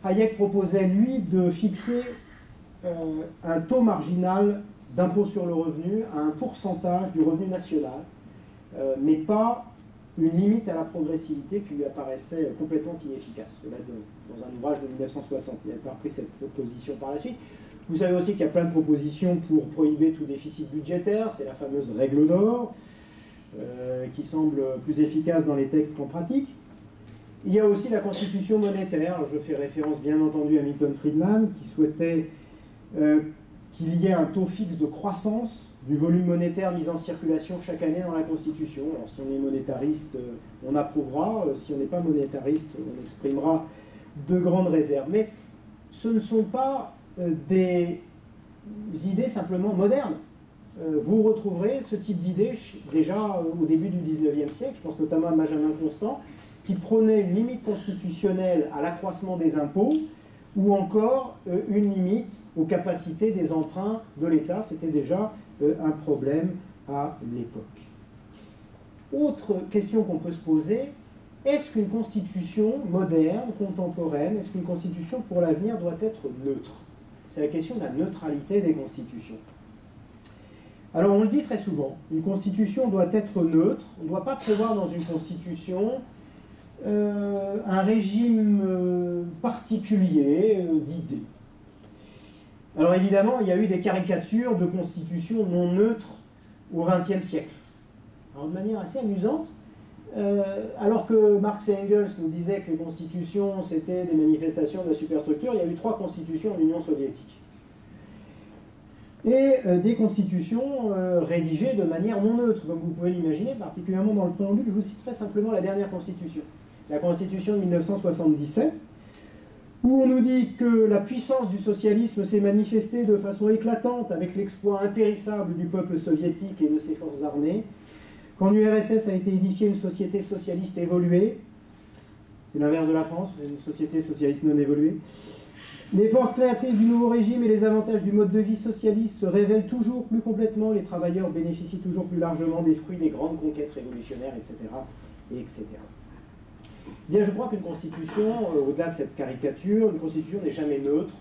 Hayek proposait, lui, de fixer un taux marginal d'impôt sur le revenu à un pourcentage du revenu national, mais pas une limite à la progressivité qui lui apparaissait complètement inefficace. Là, dans un ouvrage de 1960, il n'avait pas repris cette proposition par la suite. Vous savez aussi qu'il y a plein de propositions pour prohiber tout déficit budgétaire, c'est la fameuse règle d'or, qui semble plus efficace dans les textes qu'en pratique. Il y a aussi la constitution monétaire. Je fais référence bien entendu à Milton Friedman, qui souhaitait qu'il y ait un taux fixe de croissance du volume monétaire mis en circulation chaque année dans la Constitution. Alors si on est monétariste, on approuvera. Si on n'est pas monétariste, on exprimera de grandes réserves. Mais ce ne sont pas des idées simplement modernes. Vous retrouverez ce type d'idées déjà au début du XIXe siècle. Je pense notamment à Benjamin Constant, qui prônait une limite constitutionnelle à l'accroissement des impôts, ou encore une limite aux capacités des emprunts de l'État. C'était déjà un problème à l'époque. Autre question qu'on peut se poser, est-ce qu'une constitution moderne, contemporaine, est-ce qu'une constitution pour l'avenir doit être neutre? C'est la question de la neutralité des constitutions. Alors on le dit très souvent, une constitution doit être neutre, on ne doit pas prévoir dans une constitution un régime particulier d'idées. Alors évidemment, il y a eu des caricatures de constitutions non neutres au XXe siècle. Alors de manière assez amusante, alors que Marx et Engels nous disaient que les constitutions c'était des manifestations de la superstructure, il y a eu 3 constitutions en Union soviétique. Et des constitutions rédigées de manière non neutre, comme vous pouvez l'imaginer, particulièrement dans le préambule. Je vous citerai simplement la dernière constitution, la constitution de 1977, où on nous dit que la puissance du socialisme s'est manifestée de façon éclatante avec l'exploit impérissable du peuple soviétique et de ses forces armées, qu'en URSS a été édifiée une société socialiste évoluée, c'est l'inverse de la France, une société socialiste non évoluée. Les forces créatrices du nouveau régime et les avantages du mode de vie socialiste se révèlent toujours plus complètement, les travailleurs bénéficient toujours plus largement des fruits des grandes conquêtes révolutionnaires, etc. etc. Bien, je crois qu'une constitution, au-delà de cette caricature, une constitution n'est jamais neutre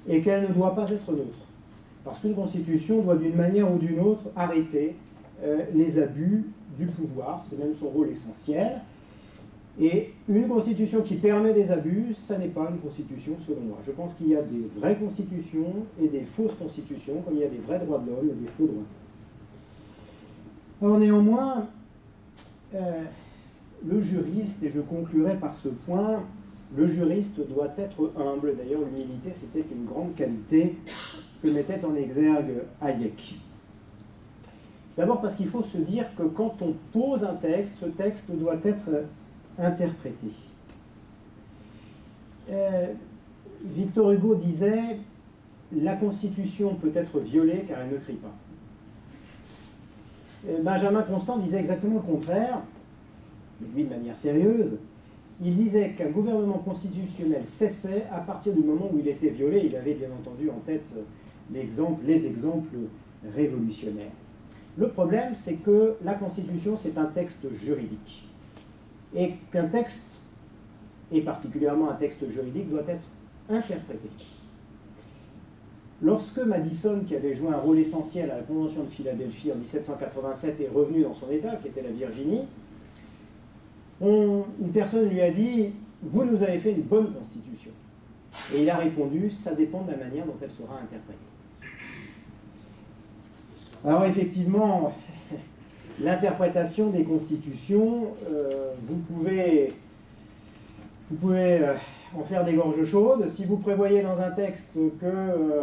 et qu'elle ne doit pas être neutre. Parce qu'une constitution doit d'une manière ou d'une autre arrêter les abus du pouvoir, c'est même son rôle essentiel. Et une constitution qui permet des abus, ça n'est pas une constitution selon moi. Je pense qu'il y a des vraies constitutions et des fausses constitutions, comme il y a des vrais droits de l'homme et des faux droits de l'homme. Alors néanmoins, le juriste, et je conclurai par ce point, le juriste doit être humble. D'ailleurs, l'humilité, c'était une grande qualité que mettait en exergue Hayek. D'abord parce qu'il faut se dire que quand on pose un texte, ce texte doit être interprété. Victor Hugo disait « La Constitution peut être violée car elle ne crie pas ». Benjamin Constant disait exactement le contraire, mais lui de manière sérieuse. Il disait qu'un gouvernement constitutionnel cessait à partir du moment où il était violé. Il avait bien entendu en tête les exemples révolutionnaires. Le problème, c'est que la Constitution, c'est un texte juridique. Et qu'un texte, et particulièrement un texte juridique, doit être interprété. Lorsque Madison, qui avait joué un rôle essentiel à la Convention de Philadelphie en 1787, est revenu dans son État, qui était la Virginie, une personne lui a dit « Vous nous avez fait une bonne Constitution ». Et il a répondu « Ça dépend de la manière dont elle sera interprétée ». Alors effectivement, l'interprétation des constitutions, vous pouvez en faire des gorges chaudes. Si vous prévoyez dans un texte que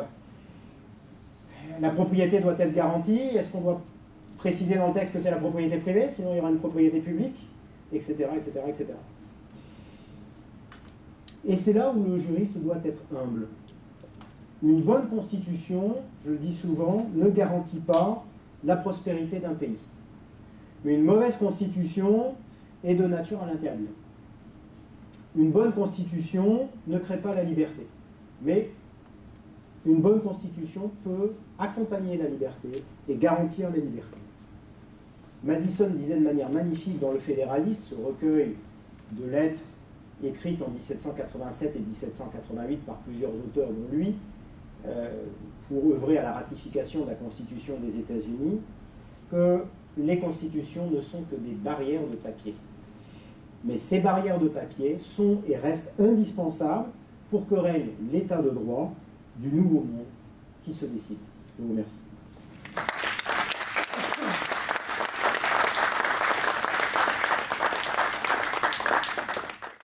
la propriété doit être garantie, est-ce qu'on doit préciser dans le texte que c'est la propriété privée, sinon il y aura une propriété publique, etc., etc., etc. Et c'est là où le juriste doit être humble. Une bonne constitution, je le dis souvent, ne garantit pas la prospérité d'un pays. Mais une mauvaise constitution est de nature à l'interdire. Une bonne constitution ne crée pas la liberté. Mais une bonne constitution peut accompagner la liberté et garantir la liberté. Madison disait de manière magnifique dans Le Fédéraliste, ce recueil de lettres écrites en 1787 et 1788 par plusieurs auteurs, dont lui, pour œuvrer à la ratification de la Constitution des États-Unis, que les constitutions ne sont que des barrières de papier. Mais ces barrières de papier sont et restent indispensables pour que règne l'état de droit du nouveau monde qui se décide. Je vous remercie.